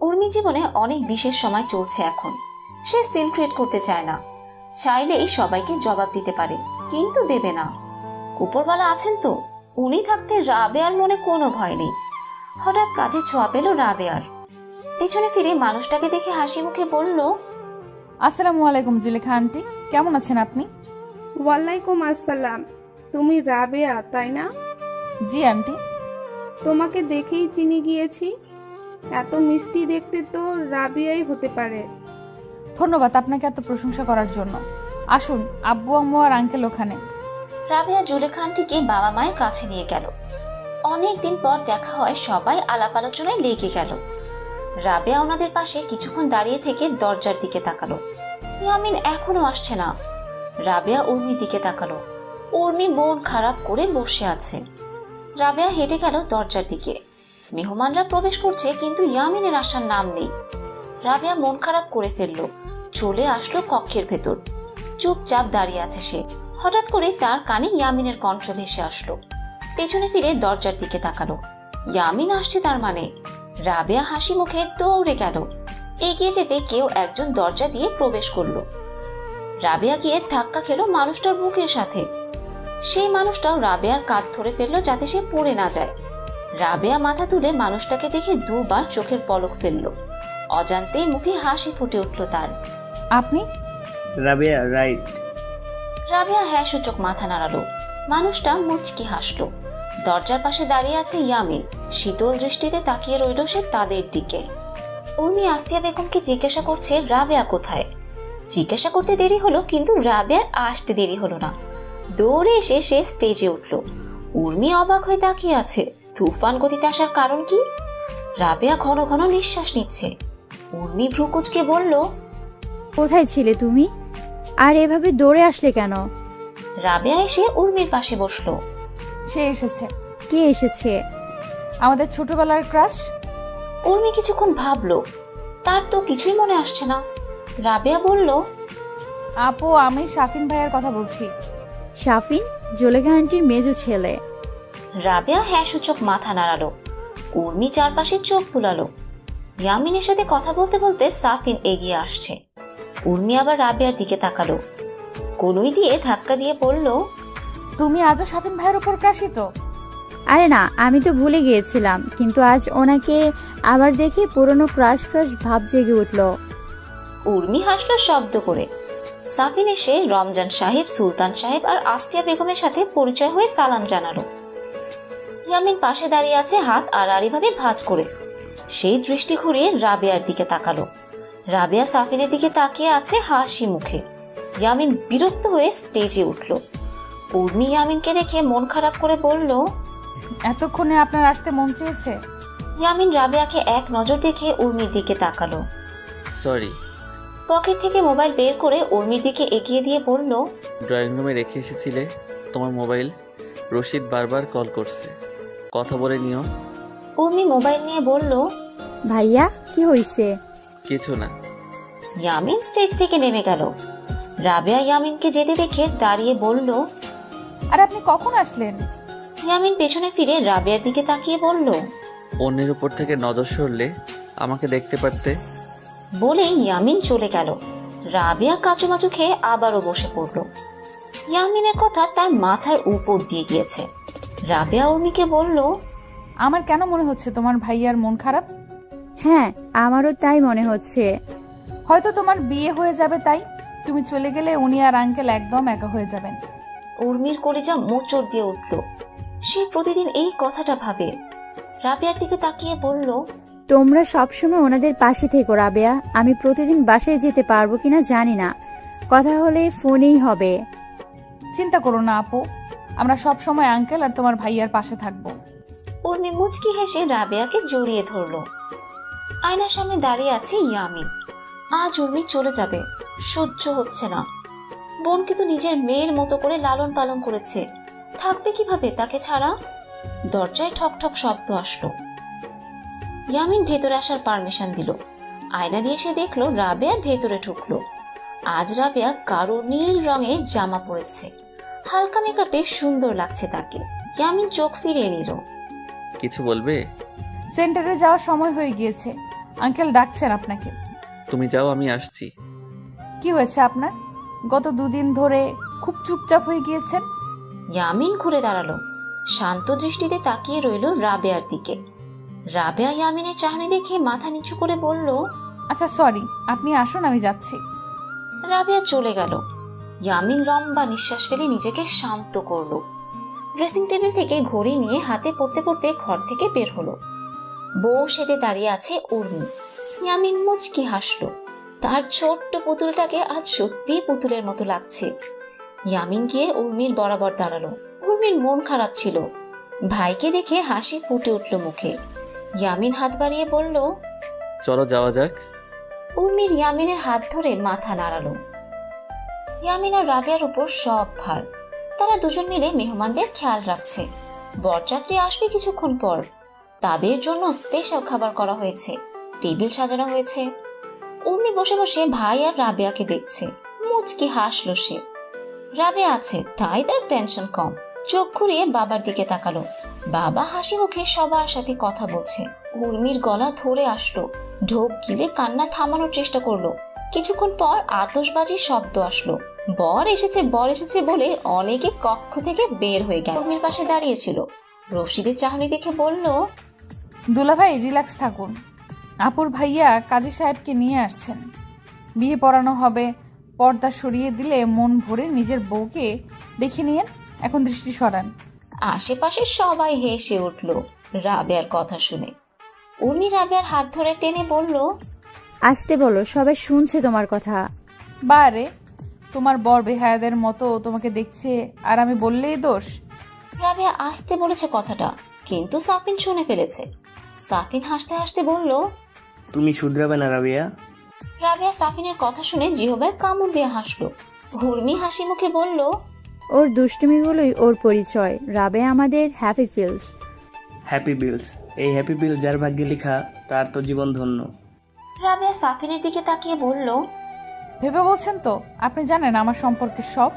উর্মি জীবনে অনেক বিশেষ সময় চলছে এখন। সে সিন ক্রিয়েট করতে চায় না। চাইলেই সবাইকে জবাব দিতে পারে, কিন্তু দেবে না। উপরওয়ালা আছেন তো, উনি থাকতে রাবেয়ার মনে কোনো ভয় নেই। হঠাৎ কাঁধে ছোঁয়া পেল রাবেয়ার। পেছনে ফিরে মানুষটাকে দেখে হাসি মুখে বলল,
আসসালামু আলাইকুম জুলেখা আন্টি, কেমন আছেন আপনি?
ওয়ালাইকুম আসসালাম। তুমি রাবেয়া তাই না?
জি আন্টি।
তোমাকে দেখেই চিনি গিয়েছি। এত মিষ্টি দেখতে তো রাবেয়াই হতে পারে।
ধন্যবাদ আপনাকে এত প্রশংসা করার জন্য। আসুন, আব্বু আম্মু আর আঙ্কেল ওখানে।
রাবেয়া জুলেখা আন্টিকে বাবা মায়ের কাছে নিয়ে গেল। অনেকদিন পর দেখা হয়, সবাই আলাপ আলোচনায় লেগে গেল। রাবেয়া ওনাদের পাশে কিছুক্ষণ দাঁড়িয়ে থেকে দরজার দিকে তাকালো। ইয়ামিন এখনো আসছে না। রাবেয়া উর্মির দিকে তাকালো। উর্মি মন খারাপ করে বসে আছে। রাবেয়া হেঁটে গেল দরজার দিকে। মেহমানরা প্রবেশ করছে, কিন্তু ইয়ামিনের আসার নাম নেই। রাবেয়া মন খারাপ করে ফেললো। চলে আসলো কক্ষের ভেতর। চুপচাপ দাঁড়িয়ে আছে সে। হঠাৎ করে তার কানে ইয়ামিনের কণ্ঠ ভেসে আসলো। পেছনে ফিরে দরজার দিকে তাকালো। ইয়ামিন আসছে তার মানে। রাবেয়া হাসি মুখে দৌড়ে গেল। এগিয়ে যেতে কেউ একজন দরজা দিয়ে প্রবেশ করলো। রাবেয়া গিয়ে ধাক্কা খেলো মানুষটার বুকের সাথে। সেই মানুষটাও রাবেয়ার কাঁধ ধরে ফেললো যাতে সে পড়ে না যায়। রাবেয়া মাথা তুলে মানুষটাকে দেখে দুবার চোখের পলক ফেললো। অজান্তেই মুখে হাসি ফুটে উঠল তার।
আপনি?
রাবেয়া রাইট।
রাবেয়া হ্যাঁ সূচক মাথা নাড়ালো। মানুষটা মুচকি হাসলো। দরজার পাশে দাঁড়িয়ে আছে ইয়ামিন। শীতল দৃষ্টিতে তাকিয়ে রইল সে তাদের দিকে। উর্মি আসিয়া বেগমকে জিজ্ঞাসা করছে রাবেয়া কোথায়। জিজ্ঞাসা করতে দেরি হলো, কিন্তু রাবেয়ার আসতে দেরি হলো না। দৌড়ে এসে সে স্টেজে উঠল। উর্মি অবাক হয়ে তাকিয়ে আছে। তুফান গতিতে আসার কারণ কি? রাবেয়া ঘন ঘন নিঃশ্বাস নিচ্ছে। উর্মি ভ্রুকুচকে বলল,
কোথায় ছিলে তুমি? আর এভাবে দৌড়ে আসলে কেন?
রাবেয়া এসে উর্মির পাশে বসলো।
সে এসেছে।
কে এসেছে?
আমাদের ছোটবেলার ক্রাশ।
উর্মি কিছুক্ষণ ভাবলো, তার তো কিছুই মনে আসছে না। রাবেয়া বলল,
আপু, আমি শাফিন ভাইয়ার কথা বলছি।
শাফিন? জুলেখা আন্টির মেজো ছেলে।
রাবেয়া হ্যাঁ সূচক মাথা নাড়ালো। উর্মি চারপাশে চোখ বুলালো। ইয়ামিনের সাথে কথা বলতে বলতে সাফিন এগিয়ে আসছে। উর্মি আবার রাবেয়ার দিকে তাকালো। কনুই দিয়ে ধাক্কা দিয়ে বলল,
তুমি আজও শাফিন ভাইয়ের উপর ক্রাশিত?
আরে না, আমি তো ভুলে গিয়েছিলাম, কিন্তু আজ ওনাকে আবার দেখে পুরনো ক্রাশ ক্রাশ ভাব জেগে উঠল।
উর্মি হাসলো শব্দ করে। সাফিন এসে রমজান সাহেব, সুলতান সাহেব আর আসফিয়া বেগমের সাথে পরিচয় হয়ে সালাম জানালো। ইয়ামিন পাশে দাঁড়িয়ে আছে হাত আড়াআড়ি ভাবে ভাঁজ করে। সেই দৃষ্টি ঘুরিয়ে রাবেয়ার দিকে তাকালো। রাবেয়া সাফিনের দিকে তাকিয়ে আছে হাসি মুখে। ইয়ামিন বিরক্ত হয়ে স্টেজে উঠল। উর্মি ইয়ামিনকে দেখে মন খারাপ করে বলল,
এতক্ষণে আপনার আসতে মন চেয়েছে?
ইয়ামিন রাবেয়াকে এক নজর দেখে উর্মির দিকে তাকালো।
সরি।
পকেট থেকে মোবাইল বের করে উর্মির দিকে এগিয়ে দিয়ে বলল,
ড্রয়িং রুমে রেখে এসেছিলে তোমার মোবাইল। রশিদ বারবার কল করছে, কথা বলে নিও।
উর্মি মোবাইল নিয়ে বলল,
ভাইয়া কি হইছে?
কিছু না।
ইয়ামিন স্টেজ থেকে নেমে গেল। রাবেয়া ইয়ামিনকে যেতে দেখে দাঁড়িয়ে বলল,
আর আপনি কখন আসলেন?
ইয়ামিন পেছনে ফিরে রাবেয়ার দিকে তাকিয়ে বলল,
অন্যের উপর থেকে নজর সরলে আমাকে দেখতে পারতে।
বলে ইয়ামিন চলে গেল। রাবেয়া কাচুমাচু খেয়ে আবারও বসে পড়ল। ইয়ামিনের কথা তার মাথার উপর দিয়ে গিয়েছে। রাবেয়া উর্মিকে বলল,
আমার কেন মনে হচ্ছে তোমার ভাইয়ার মন খারাপ?
হ্যাঁ, আমারও তাই মনে হচ্ছে।
হয়তো তোমার বিয়ে হয়ে যাবে, তাই তুমি চলে গেলে উনি আর আঙ্কেল একদম একা হয়ে যাবেন।
উর্মির কলিজা মোচড় দিয়ে উঠল। সে প্রতিদিন এই কথাটা ভাবে। রাবেয়ার দিকে তাকিয়ে বলল,
তোমরা সবসময় ওনাদের পাশে থেকো রাবেয়া। আমি প্রতিদিন বাসায় যেতে পারবো কিনা জানি না, কথা হলে ফোনেই হবে।
চিন্তা করো না আপু, আমরা সব সময় আঙ্কেল আর তোমার ভাইয়ার পাশে থাকবো।
উর্মি মুচকি হেসে রাবেয়াকে জড়িয়ে ধরল। আয়নার সামনে দাঁড়িয়ে আছে ইয়ামিন। আজ উর্মি চলে যাবে, সহ্য হচ্ছে না। বোনকে তো নিজের মেয়ের মতো করে লালন পালন করেছে, থাকবে কিভাবে তাকে ছাড়া? দরজায় ঠক ঠক শব্দ আসলো। ইয়ামিন ভেতরে আসার পারমিশন দিল। আয়না দিয়ে সে দেখলো রাবেয়া ভেতরে ঢুকলো। আজ রাবেয়া গাঢ় নীল রঙের জামা পরেছে, হালকা মেকআপে সুন্দর লাগছে তাকে। ইয়ামিন চোখ ফিরিয়ে নিল।
কিছু বলবে?
সেন্টারে যাওয়ার সময় হয়ে গিয়েছে, আঙ্কেল ডাকছেন আপনাকে।
তুমি যাও, আমি আসছি।
কি হয়েছে আপনার? গত দুদিন ধরে খুব চুপচাপ হয়ে গিয়েছেন।
ইয়ামিন ঘুরে দাঁড়ালো, শান্ত দৃষ্টিতে তাকিয়ে রইল রাবেয়ার দিকে। রাবেয়া ইয়ামিনের চাহনি দেখে মাথা নিচু করে বলল,
আচ্ছা সরি, আপনি আসুন, আমি যাচ্ছি।
রাবেয়া চলে গেল। ইয়ামিন লম্বা নিঃশ্বাস ফেলে নিজেকে শান্ত করলো। ড্রেসিং টেবিল থেকে ঘড়ি নিয়ে হাতে পড়তে পড়তে ঘর থেকে বের হলো। বউ সেজে দাঁড়িয়ে আছে উর্মি। ইয়ামিন মুচকি হাসলো। তার ছোট্ট পুতুলটাকে আজ সত্যিই পুতুলের মতো লাগছে। ইয়ামিন গিয়ে উর্মির বরাবর দাঁড়ালো। উর্মির মন খারাপ ছিল। ভাইকে দেখে হাসি ফুটে উঠল মুখে। ইয়ামিন হাত বাড়িয়ে বলল,
চলো যাওয়া যাক।
উর্মির ইয়ামিনের হাত ধরে মাথা নাড়ালো। ইয়ামিন আর রাবেয়ার উপর সব ভার। তারা দুজন মিলে মেহমানদের খেয়াল রাখছে। বরযাত্রী আসবে কিছুক্ষণ পর। তাদের জন্য স্পেশাল খাবার করা হয়েছে, টেবিল সাজানো হয়েছে। উর্মি বসে বসে ভাই আর রাবেয়াকে দেখছে। মুচকি হাসলো সে। রাবেয়া আছে তাই তার টেনশন কম। চোখ ঘুরিয়ে বাবার দিকে তাকালো। বাবা হাসি মুখে সবার সাথে কথা বলছে। উর্মির গলা ধরে আসলো। ঢোক গিলে কান্না থামানোর চেষ্টা করলো। কিছুক্ষণ পর আতশবাজির শব্দ আসলো। বর এসেছে বলে অনেকে কক্ষ থেকে বের হয়ে গেল। উর্মির পাশে দাঁড়িয়েছিল। রশিদের চাহনি দেখে বলল,
দুলাভাই রিল্যাক্স থাকুন, আপুর ভাইয়া কাজী সাহেবকে নিয়ে আসছেন, বিয়ে পড়ানো হবে। পর্দা সরিয়ে দিলে মন ভরে নিজের বউকে দেখে নিয়েন, এখন দৃষ্টি সরান।
আশেপাশে সবাই হেসে উঠল রাবেয়ার কথা শুনে। উর্মি রাবেয়ার হাত ধরে টেনে বলল,
আসতে বলো, সবাই শুনছে তোমার কথা।
বারে, তোমার বর বেহায়াদের মতো তোমাকে দেখছে আর আমি বললেই দোষ?
রাবেয়া আসতে বলেছে কথাটা, কিন্তু সাফিন শুনে ফেলেছে। সাফিন হাসতে হাসতে বলল,
তুমি শুধরাবে না রাবিয়া?
রাবেয়া সাফিনের কথা শুনে জিহবায় কামড় দিয়ে হাসলো। উর্মি হাসি মুখে বলল,
ওর দুষ্টুমিগুলোই ওর পরিচয়। রাবে আমাদের হ্যাপি ফিলস।
হ্যাপি বিলস, এই হ্যাপি বিল যার ভাগ্যে লেখা তার তো জীবন ধন্য।
রাবেয়া সাফিনের দিকে তাকিয়ে বলল,
ভেবে বলছেন তো? আপনি জানেন আমার সম্পর্কে সব?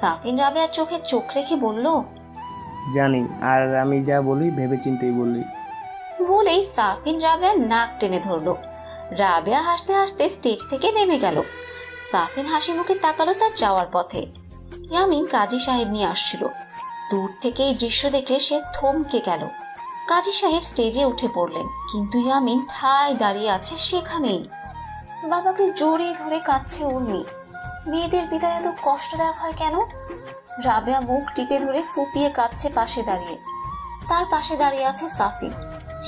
সাফিন রাবেয়ার চোখে চোখ রেখে বলল,
জানি, আর আমি যা বলি ভেবে চিন্তেই বলি।
বলেই সাফিন রাবেয়ার নাক টেনে ধরলো। রাবেয়া হাসতে হাসতে স্টেজ থেকে নেমে গেল। সাফিন হাসি মুখে তাকালো তার যাওয়ার পথে। ইয়ামিন কাজী সাহেব নিয়ে আসছিল। দূর থেকে এই দৃশ্য দেখে সে থমকে গেল। কাজী সাহেব স্টেজে উঠে পড়লেন, কিন্তু ইয়ামিন ঠায় দাঁড়িয়ে আছে সেখানেই। বাবাকে জড়িয়ে ধরে কাঁদছে উর্মি। মেয়েদের বিদায় এত কষ্টদায়ক হয় কেন? রাবেয়া মুখ টিপে ধরে ফুপিয়ে কাঁদছে পাশে দাঁড়িয়ে। তার পাশে দাঁড়িয়ে আছে সাফিন।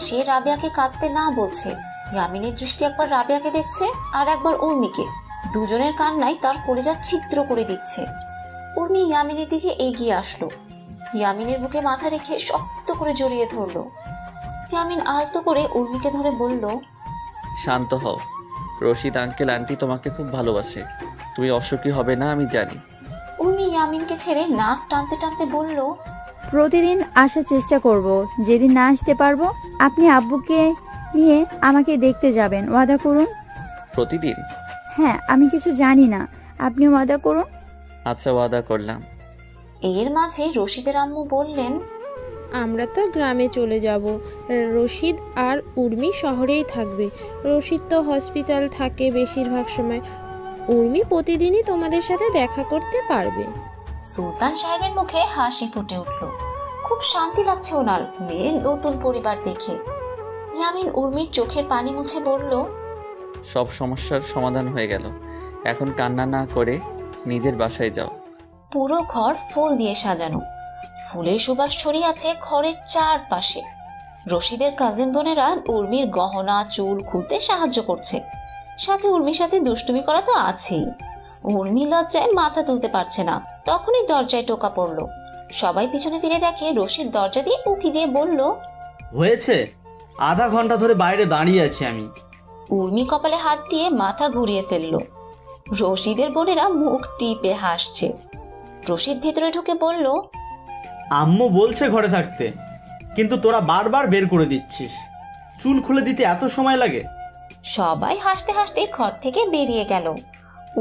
সে রাবেয়াকে কাঁদতে না বলছে। ইয়ামিনের দৃষ্টি একবার রাবেয়াকে দেখছে, আর একবার উর্মিকে। দুজনের কান্নায় তার কলিজা ছিদ্র করে দিচ্ছে। উর্মি ইয়ামিনের দিকে এগিয়ে আসলো। ইয়ামিনের বুকে মাথা রেখে শক্ত করে জড়িয়ে ধরলো। ইয়ামিন আলতো করে উর্মিকে ধরে বলল,
শান্ত হও। রশিদ আঙ্কেল আন্টি তোমাকে খুব ভালোবাসে। তুমি অসুখী হবে না আমি জানি।
উর্মি ইয়ামিনকে ছেড়ে নাক টানতে টানতে বলল,
প্রতিদিন আসার চেষ্টা করব। যেদিন না আসতে পারবো আপনি আব্বুকে নিয়ে আমাকে দেখতে যাবেন। ওয়াদা করুন।
প্রতিদিন?
হ্যাঁ, আমি কিছু জানি না, আপনি ওয়াদা করুন।
আচ্ছা, ওয়াদা করলাম।
এর মাঝে রশিদের আম্মু বললেন,
আমরা তো গ্রামে চলে যাব, রশিদ আর উর্মি শহরেই থাকবে। রশিদ তো হসপিটাল থাকে বেশিরভাগ সময়। উর্মি প্রতিদিনই তোমাদের সাথে দেখা করতে পারবে।
সুলতান সাহেবের মুখে হাসি ফুটে উঠল। খুব শান্তি লাগছে ওনার মেয়ের নতুন পরিবার দেখে। ইয়ামিন উর্মির চোখের পানি মুছে বলল,
সব সমস্যার সমাধান হয়ে গেল। এখন কান্না না করে নিজের বাসায় যাও।
পুরো ঘর ফুল দিয়ে সাজানো। ফুলের সুবাস ছড়িয়ে আছে ঘরের চারপাশে। রশিদের কাজিন বোনেরা উর্মির গহনা চুল খুলতে সাহায্য করছে। সাথে উর্মির সাথে দুষ্টুমি করা তো আছেই। উর্মি লজ্জায় মাথা তুলতে পারছে না। তখনই দরজায় টোকা পড়ল। সবাই পিছনে ফিরে দেখে রশিদ দরজা দিয়ে উকি দিয়ে বলল,
হয়েছে, আধা ঘন্টা ধরে বাইরে দাঁড়িয়ে আছি আমি।
উর্মি কপালে হাত দিয়ে মাথা ঘুরিয়ে ফেলল। রশিদের বোনেরা মুখ টিপে হাসছে। রশিদ ভেতরে ঢুকে বলল,
আম্মু বলছে ঘরে থাকতে, কিন্তু তোরা বারবার বের করে দিচ্ছিস। চুল খুলে দিতে এত সময় লাগে?
সবাই হাসতে হাসতে ঘর থেকে বেরিয়ে গেল।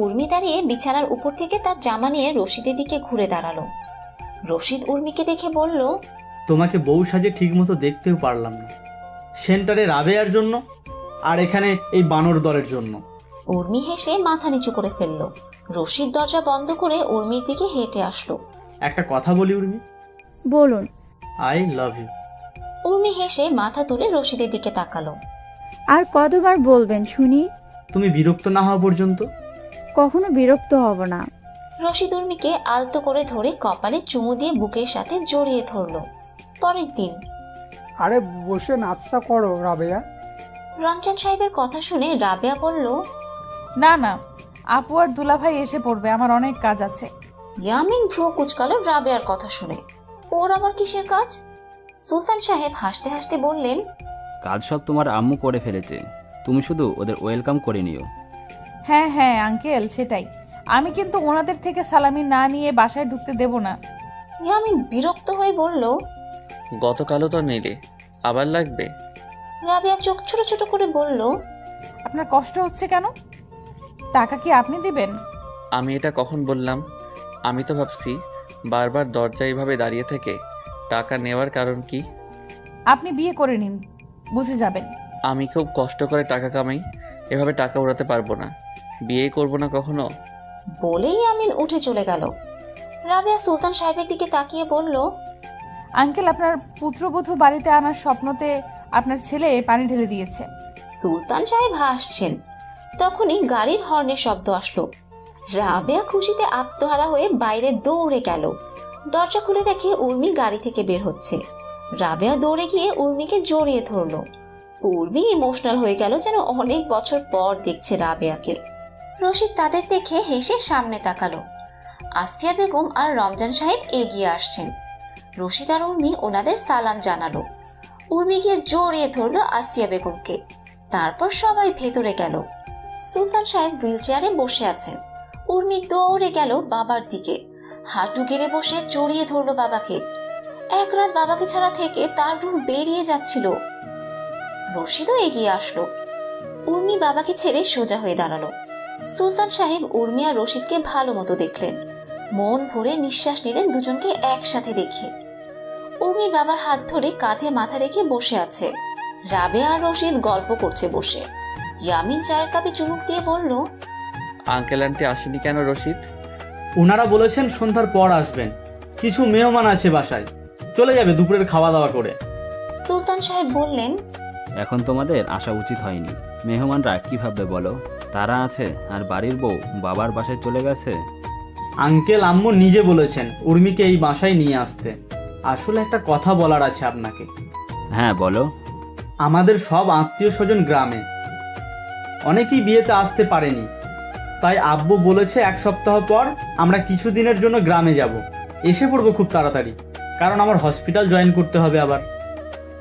উর্মি দাঁড়িয়ে বিছানার উপর থেকে তার জামা নিয়ে রশিদের দিকে ঘুরে দাঁড়ালো। রশিদ উর্মিকে দেখে বলল,
তোমাকে বউ সাজে ঠিক মতো দেখতেও পারলাম না। সেন্টারে রাবেয়ার জন্য, আর এখানে এই বানর দলের জন্য।
উর্মি হেসে মাথা নিচু করে ফেলল। রশিদ দরজা বন্ধ করে উর্মির দিকে হেঁটে আসলো।
একটা কথা বলি উর্মি?
বলুন।
I love you.
উর্মি হেসে মাথা তুলে রশিদের দিকে তাকালো।
আর কতবার বলবেন শুনি?
তুমি বিরক্ত না হওয়া পর্যন্ত।
কখনো বিরক্ত হব না।
রশিদ উর্মিকে আলতো করে ধরে কপালে চুমু দিয়ে বুকের সাথে জড়িয়ে ধরল। পরের দিন।
আরে বসে নাচা করো রাবেয়া।
রমজান সাহেবের কথা শুনে রাবেয়া বলল,
না না, আপু আর দুলাভাই এসে পড়বে, আমার অনেক কাজ আছে।
ইয়ামিন ভ্রু কুচকালো রাবেয়ার কথা শুনে। ওর আবার কিসের কাজ? সুলতান সাহেব হাসতে হাসতে বললেন,
কাজ সব তোমার আম্মু করে ফেলেছে, তুমি শুধু ওদের ওয়েলকাম করে নিও।
হ্যাঁ হ্যাঁ আঙ্কেল, সেটাই। আমি কিন্তু ওনাদের থেকে সালামি না নিয়ে বাসায় ঢুকতে দেব না।
ইয়ামিন বিরক্ত হয়ে বলল,
গতকালও তো নিলে, আবার লাগবে?
রাবেয়া চোখ ছোট ছোট করে বলল,
আপনার কষ্ট হচ্ছে কেন? টাকা কি আপনি দিবেন?
আমি এটা কখন বললাম? আমি তো ভাবছি বারবার দরজা এইভাবে দাঁড়িয়ে থেকে টাকা নেওয়ার কারণ কি।
আপনি বিয়ে করে নিন, বুঝে যাবেন।
আমি খুব কষ্ট করে টাকা কামাই, এভাবে টাকা উড়াতে পারবো না। বিয়ে করবো না কখনো।
বলেই আমিন উঠে চলে গেল। রাবেয়া সুলতান সাহেবের দিকে তাকিয়ে বলল,
আঙ্কেল, আপনার পুত্রবধূ বাড়িতে আনার স্বপ্নতে আপনার ছেলে পানি ঢেলে দিয়েছে।
সুলতান সাহেব হাসছেন। তখনই গাড়ির হর্নের শব্দ আসলো। রাবেয়া খুশিতে আত্মহারা হয়ে বাইরে দৌড়ে গেল। দরজা খুলে দেখে উর্মি গাড়ি থেকে বের হচ্ছে। রাবেয়া দৌড়ে গিয়ে উর্মিকে জড়িয়ে ধরল। উর্মি ইমোশনাল হয়ে গেল, যেন অনেক বছর পর দেখছে রাবেয়াকে। রশিদ তাদের দেখে হেসে সামনে তাকালো। আসফিয়া বেগম আর রমজান সাহেব এগিয়ে আসছেন। রশিদ আর উর্মি ওনাদের সালাম জানালো। উর্মি গিয়ে জড়িয়ে ধরলো আসিয়া বেগমকে। তারপর সবাই ভেতরে গেল। সুলতান সাহেব হুইল চেয়ারে বসে আছেন। উর্মি দৌড়ে গেল বাবার দিকে, হাঁটু গেড়ে বসে জড়িয়ে ধরলো বাবাকে। এক রাত বাবাকে ছাড়া থেকে তার রুহ বেরিয়ে যাচ্ছিল। রশিদও এগিয়ে আসলো। উর্মি বাবাকে ছেড়ে সোজা হয়ে দাঁড়ালো। সুলতান সাহেব উর্মি আর রশিদকে ভালো মতো দেখলেন, মন ভরে নিঃশ্বাস নিলেন দুজনকে একসাথে দেখে। উর্মির বাবার হাত ধরে কাঁধে মাথা রেখে বসে আছে। রাবেয়া আর রশিদ গল্প করছে বসে। ইয়ামিন চায়ের কাপে চুমুক দিয়ে বলল,
আঙ্কেল আন্টি আসেনি কেন রশিদ?
ওনারা বলেছেন সন্ধ্যার পর আসবেন, কিছু মেহমান আছে বাসায়, চলে যাবে দুপুরের খাওয়া দাওয়া করে।
সুলতান সাহেব বললেন,
এখন তোমাদের আসা উচিত হয়নি। মেহমানরা কি ভাববে বলো? তারা আছে আর বাড়ির বউ বাবার বাসায় চলে গেছে।
আঙ্কেল আম্মু নিজে বলেছেন উর্মিকে এই বাসায় নিয়ে আসতে। আসলে একটা কথা বলার আছে আপনাকে।
হ্যাঁ বলো।
আমাদের সব আত্মীয় স্বজন গ্রামে, অনেকেই বিয়েতে আসতে পারেনি, তাই আব্বু বলেছে এক সপ্তাহ পর আমরা কিছুদিনের জন্য গ্রামে যাব। এসে পড়বো খুব তাড়াতাড়ি, কারণ আমার হসপিটাল জয়েন করতে হবে আবার।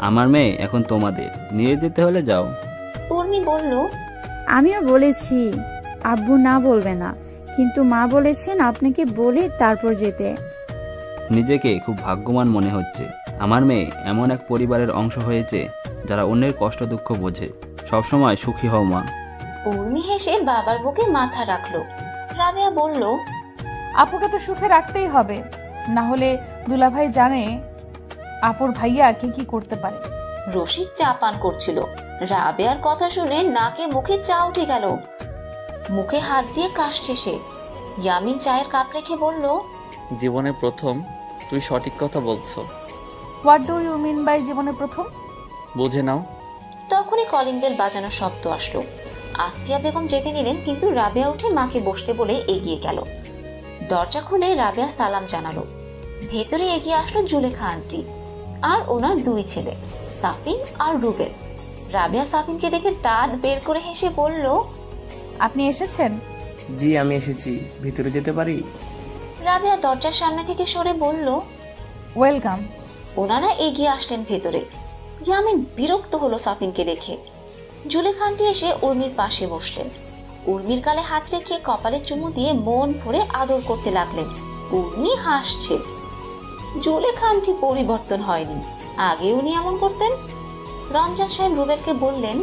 আমার মেয়ে এখন তোমাদের, নিয়ে যেতে হলে যাও।
উর্মি বলল,
আমিও বলেছি আব্বু না বলবে না, কিন্তু মা বলেছেন আপনাকে বলে তারপর যেতে।
নিজেকে খুব ভাগ্যবান মনে হচ্ছে। আমার মেয়ে এমন এক পরিবারের অংশ হয়েছে যারা অন্যের কষ্ট দুঃখ বোঝে। সবসময় সুখী হও মা।
উর্মি হেসে বাবার বুকে মাথা রাখলো। রাবেয়া বলল,
আপুকে তো সুখে রাখতেই হবে, না হলে দুলাভাই জানে আপুর ভাইয়া কে কি করতে পারে।
রশিদ চা পান করছিল। রাবেয়ার কথা শুনে নাকে মুখে চা উঠে গেল। মুখে হাত দিয়ে কাশছে সে। ইয়ামিন চায়ের কাপ রেখে বলল,
জীবনে প্রথম, তুই সঠিক কথা বলছো।
What do you mean by জীবনে প্রথম?
বুঝে নাও।
তখনই কলিং বেল বাজানোর শব্দ আসলো। আসফিয়া বেগম যেতে নিলেন, কিন্তু রাবেয়া উঠে মাকে বসতে বলে এগিয়ে গেল। দরজা খুলে রাবেয়া সালাম জানালো। ভেতরে এগিয়ে আসলো জুলেখা আন্টি আর ওনার দুই ছেলে, সাফিন আর রুবেল। রাবেয়া সাফিনকে দেখে দাঁত বের করে হেসে বলল,
আপনি এসেছেন?
জি আমি এসেছি, ভিতরে যেতে পারি?
রাবেয়া দরজার সামনে থেকে সরে বলল,
ওয়েলকাম।
ওনারা এগিয়ে আসলেন ভেতরে। ইয়ামিন বিরক্ত হলো সাফিনকে দেখে। জুলেখা আন্টি এসে উর্মির পাশে বসলেন। উর্মির গালে হাত রেখে কপালে চুমু দিয়ে মন ভরে আদর করতে লাগলেন। উর্মি হাসছে। জুলেখা আন্টি পরিবর্তন হয়নি, আগে উনি এমন করতেন। রমজান সাহেব রুবেলকে বললেন,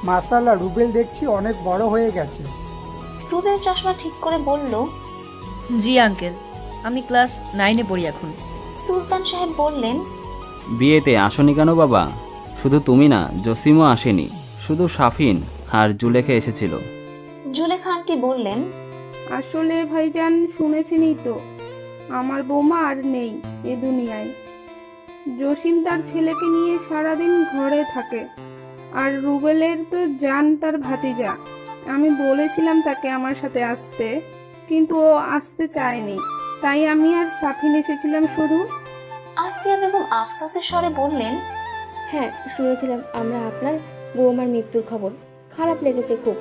মাশাআল্লাহ, রুবেল দেখছি অনেক বড় হয়ে গেছে।
রুবেল চশমা ঠিক করে বলল,
জি আঙ্কেল, আমি ক্লাস 9-এ পড়ি এখন।
সুলতান সাহেব বললেন,
বিয়েতে আসনি কেন বাবা? শুধু তুমি না, জসিমও আসেনি, শুধু সাফিন আর জুলেখা এসেছিল।
জুলেখা আন্টি বললেন,
আসলে ভাইজান শুনেছেনই তো, আমার বৌমা আর নেই এ দুনিয়ায়। জসিম তার ছেলেকে নিয়ে সারাদিন ঘরে থাকে, আর রুবেলের তো জান তার ভাতিজা। আমি বলেছিলাম তাকে আমার সাথে আসতে, কিন্তু ও আসতে চায়নি, তাই আমি আর সাফিন এসেছিলাম শুধু।
আসফিয়া বেগম আফসোসের স্বরে বললেন,
হ্যাঁ শুনেছিলাম আমরা আপনার বৌমার মৃত্যুর খবর, খারাপ লেগেছে খুব।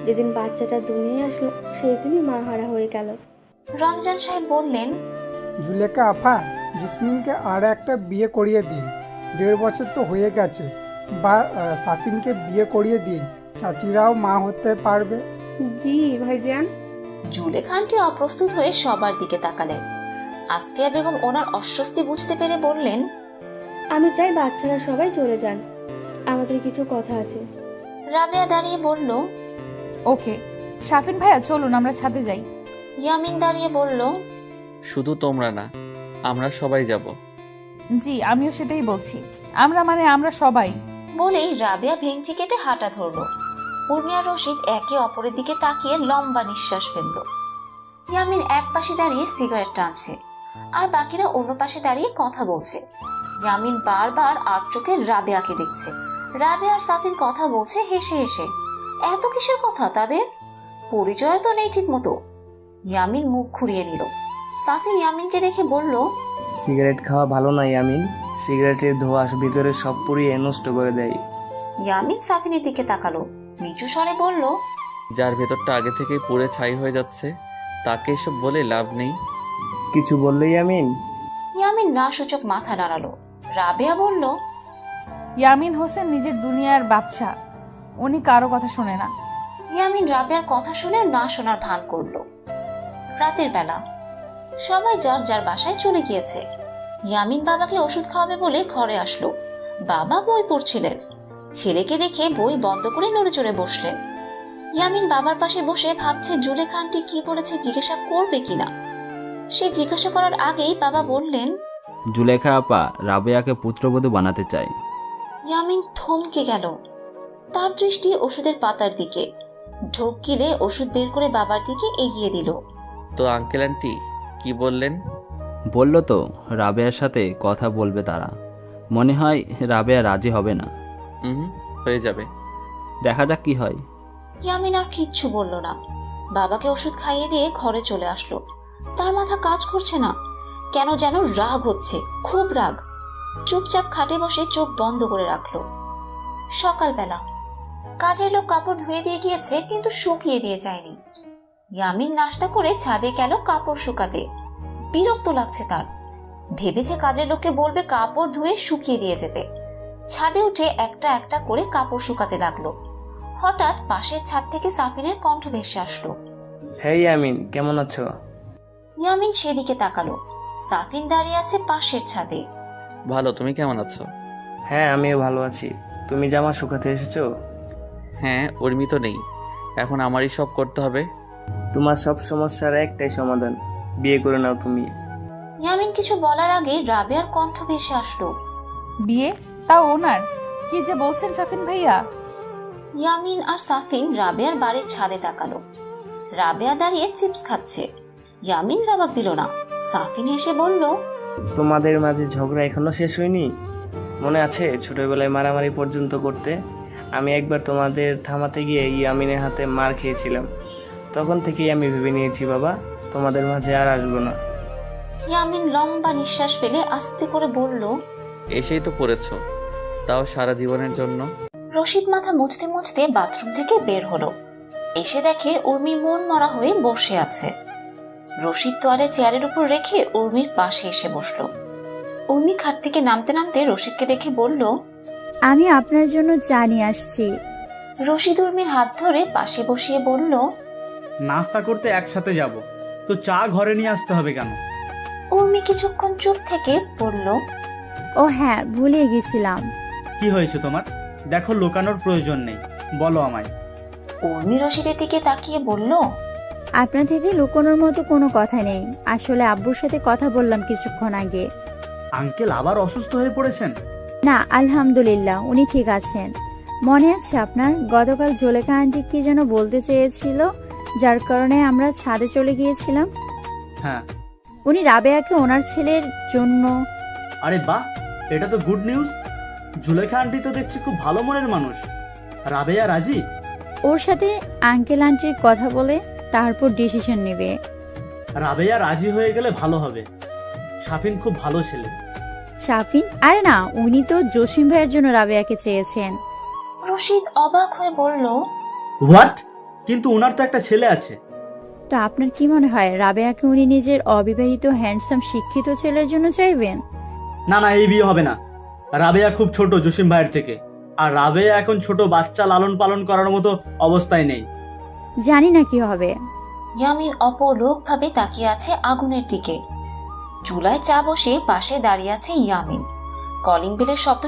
যেদিন বাচ্চাটা দুনিয়ায় আসলো সেই দিনই মা হারা হয়ে গেল।
রমজান সাহেব বললেন,
জুলেখা আফা, জুসমিনকে আর একটা বিয়ে করিয়ে দিন, 1.5 বছর তো হয়ে গেছে। বা সাফিনকে বিয়ে করিয়ে দিন, চাচিরাও মা হতে পারবে।
জি ভাইজান।
জুলেখা আন্টি অপ্রস্তুত হয়ে সবার দিকে তাকালেন। আসফিয়া বেগম ওনার অস্বস্তি বুঝতে পেরে বললেন,
আমি চাই বাচ্চারা সবাই চলে যান, আমাদের কিছু কথা আছে।
রাবেয়া দাঁড়িয়ে বলল,
ওকে সাফিন ভাইয়া চলুন আমরা ছাদে যাই।
ইয়ামিন দাঁড়িয়ে বলল,
শুধু তোমরা না, আমরা সবাই যাব।
জি আমিও সেটাই বলছি, আমরা সবাই।
বলেই রাবেয়া ভেঙচি কেটে হাঁটা ধরলো। উর্মি আর রশিদ একে অপরের দিকে তাকিয়ে লম্বা নিঃশ্বাস ফেলল। ইয়ামিন এক পাশে দাঁড়িয়ে সিগারেট টানছে, আর বাকিরা অন্য পাশে দাঁড়িয়ে কথা বলছে। ইয়ামিন বারবার আর চোখে রাবেয়াকে দেখছে। রাবেয়া আর সাফিন কথা বলছে হেসে হেসে। এত কিসের কথা তাদের? পরিচয় তো নেই ঠিক মতো। ইয়ামিন মুখ ঘুরিয়ে নিল। সাফিন ইয়ামিনকে দেখে বলল,
সিগারেট খাওয়া ভালো না ইয়ামিন, সিগারেটের ধোঁয়া ভিতরে সব পুড়িয়ে নষ্ট করে দেয়।
ইয়ামিন সাফিনের দিকে তাকালো, নিচু স্বরে বলল,
যার ভেতরটা আগে থেকেই পুড়ে ছাই হয়ে যাচ্ছে তাকে এসব বলে লাভ নেই।
কিছু বললে ইয়ামিন?
ইয়ামিন না সূচক মাথা নাড়ালো। রাবেয়া বলল,
ইয়ামিন হোসেন নিজের দুনিয়ার বাদশা, উনি কারো কথা শোনে না।
ইয়ামিন রাবেয়ার কথা শুনে না শোনার ভান করলো। রাতের বেলা সবাই যার যার বাসায় চলে গিয়েছে। ইয়ামিন বাবাকে ওষুধ খাওয়াবে বলে ঘরে আসলো। বাবা বই পড়ছিলেন। ছেলেকে দেখে বই বন্ধ করে নড়ে চড়ে বসলেন। ইয়ামিন বাবার পাশে বসে ভাবছে জুলেখা আন্টি কি বলেছে জিজ্ঞাসা করবে কিনা। সে জিজ্ঞাসা করার আগেই বাবা বললেন,
জুলেখা আপা রাবেয়াকে পুত্রবধূ বানাতে চায়।
ইয়ামিন থমকে গেল। তার দৃষ্টি ওষুধের পাতার দিকে। ঢোক গিলে ওষুধ বের করে বাবার দিকে এগিয়ে দিল।
তো আঙ্কেল আন্টি কি বললেন?
বলল তো রাবেয়ার সাথে কথা বলবে তারা। মনে হয় রাবেয়া রাজি হবে না।
হয়ে যাবে,
দেখা যাক কি হয়।
ইয়ামিন আর কিচ্ছু বলল না। বাবাকে ওষুধ খাইয়ে দিয়ে ঘরে চলে আসলো। তার মাথা কাজ করছে না, কেন যেন রাগ হচ্ছে, খুব রাগ। চুপচাপ খাটে বসে চোখ বন্ধ করে রাখলো। সকালবেলা কাজের লোক কাপড় ধুয়ে দিয়ে গিয়েছে, কিন্তু শুকিয়ে দিয়ে যায়নি। ইয়ামিন নাস্তা করে ছাদে গেল কাপড় শুকাতে। বিরক্ত লাগছে তার। ভেবেছে কাজের লোককে বলবে কাপড় ধুয়ে শুকিয়ে দিয়ে যেতে। ছাদে উঠে একটা একটা করে কাপড় শুকাতে লাগলো। হঠাৎ পাশের ছাদ থেকে সাফিনের কণ্ঠ ভেসে আসলো।
হ্যাঁ ইয়ামিন, কেমন আছো?
ইয়ামিন সেদিকে তাকালো। সাফিন দাঁড়িয়ে আছে পাশের ছাদে।
ভালো, তুমি কেমন আছো?
হ্যাঁ আমিও ভালো আছি। তুমি জামা শুকাতে এসেছো?
হ্যাঁ, উর্মি তো নেই, এখন আমারই সব করতে হবে।
তোমার সব সমস্যার একটাই সমাধান, বিয়ে করে নাও তুমি।
ইয়ামিন কিছু বলার আগে রাবেয়ার কণ্ঠ ভেসে আসলো।
বিয়ে? তাও ওনার? কি যে বলছেন সাফিন ভাইয়া?
ইয়ামিন আর সাফিন রাবেয়ার বাড়ির ছাদে তাকালো। রাবেয়া দাঁড়িয়ে চিপস খাচ্ছে। ইয়ামিন জবাব দিল না। সাফিন হেসে বলল,
তোমাদের মাঝে ঝগড়া এখনো শেষ হয়নি? মনে আছে ছোটবেলায় মারামারি পর্যন্ত করতে? আমি একবার তোমাদের থামাতে গিয়ে ইয়ামিনের হাতে মার খেয়েছিলাম। তখন থেকেই আমি ভেবে নিয়েছি বাবা, তোমাদের মাঝে আর আসবো না।
ইয়ামিন লম্বা নিঃশ্বাস ফেলে আস্তে করে বলল,
এসেই তো পড়েছো, তাও সারা জীবনের জন্য।
রশিদ মাথা মুছতে মুছতে বাথরুম থেকে বের হলো। এসে দেখে উর্মি মন মরা হয়ে বসে আছে। রশিদ তোয়ালে চেয়ারের উপর রেখে উর্মির পাশে এসে বসলো। উর্মি খাট থেকে নামতে নামতে রশিদকে দেখে বলল,
আমি আপনার জন্য চা নিয়ে আসছি।
রশিদ উর্মির হাত ধরে পাশে বসিয়ে বলল,
নাস্তা করতে একসাথে যাব, তো চা ঘরে নিয়ে আসতে হবে কেন?
উর্মি কিছুক্ষণ চুপ থেকে বলল,
ও হ্যাঁ, ভুলে গেছিলাম।
কি হয়েছে তোমার? দেখো লোকানোর প্রয়োজন নেই, বলো আমায়।
উর্মি রশিদের দিকে তাকিয়ে বলল,
আপনার থেকে লুকোনোর মতো কোনো কথা নেই। আসলে আব্বুর সাথে কথা বললাম কিছুক্ষণ আগে।
আঙ্কেল আবার অসুস্থ হয়ে পড়েছেন?
না আলহামদুলিল্লাহ, উনি ঠিক আছেন। মনে আছে আপনার গতকাল জুলেখা আন্টি কি যেন বলতে চেয়েছিল, যার কারণে আমরা ছাদে চলে গিয়েছিলাম?
হ্যাঁ।
উনি রাবেয়াকে ওনার ছেলের জন্য।
আরে বাহ, এটা তো গুড নিউজ। জুলেখা আন্টি তো দেখছি খুব ভালো মনের মানুষ। রাবেয়া রাজি?
ওর সাথে আঙ্কেল আন্টির কথা বলে তারপর ডিসিশন নেবে।
রাবেয়া রাজি হয়ে গেলে ভালো হবে। সাফিন খুব ভালো ছেলে।
সাফিন? আরে না, উনি তো জসিম ভাইয়ের জন্য রাবেয়াকে চেয়েছেন।
রশিদ অবাক হয়ে বলল,
হোয়াট? কিন্তু ওনার তো একটা ছেলে আছে।
তো আপনার কি মনে হয় রাবেয়াকে উনি নিজের অবিবাহিত হ্যান্ডসাম শিক্ষিত ছেলের জন্য চাইবেন?
না না, এই বিয়ে হবে না। রাবেয়া খুব ছোট জসিম ভাইয়ের থেকে, আর রাবেয়া এখন ছোট বাচ্চা লালন পালন করার মতো অবস্থায় নেই।
জানি না কি হবে।
ইয়ামিন অপলক ভাবে তাকিয়ে আছে আগুনের দিকে। চুলায় চা বসে পাশে দাঁড়িয়ে আছে ইয়ামিন। কলিং বেলের শব্দ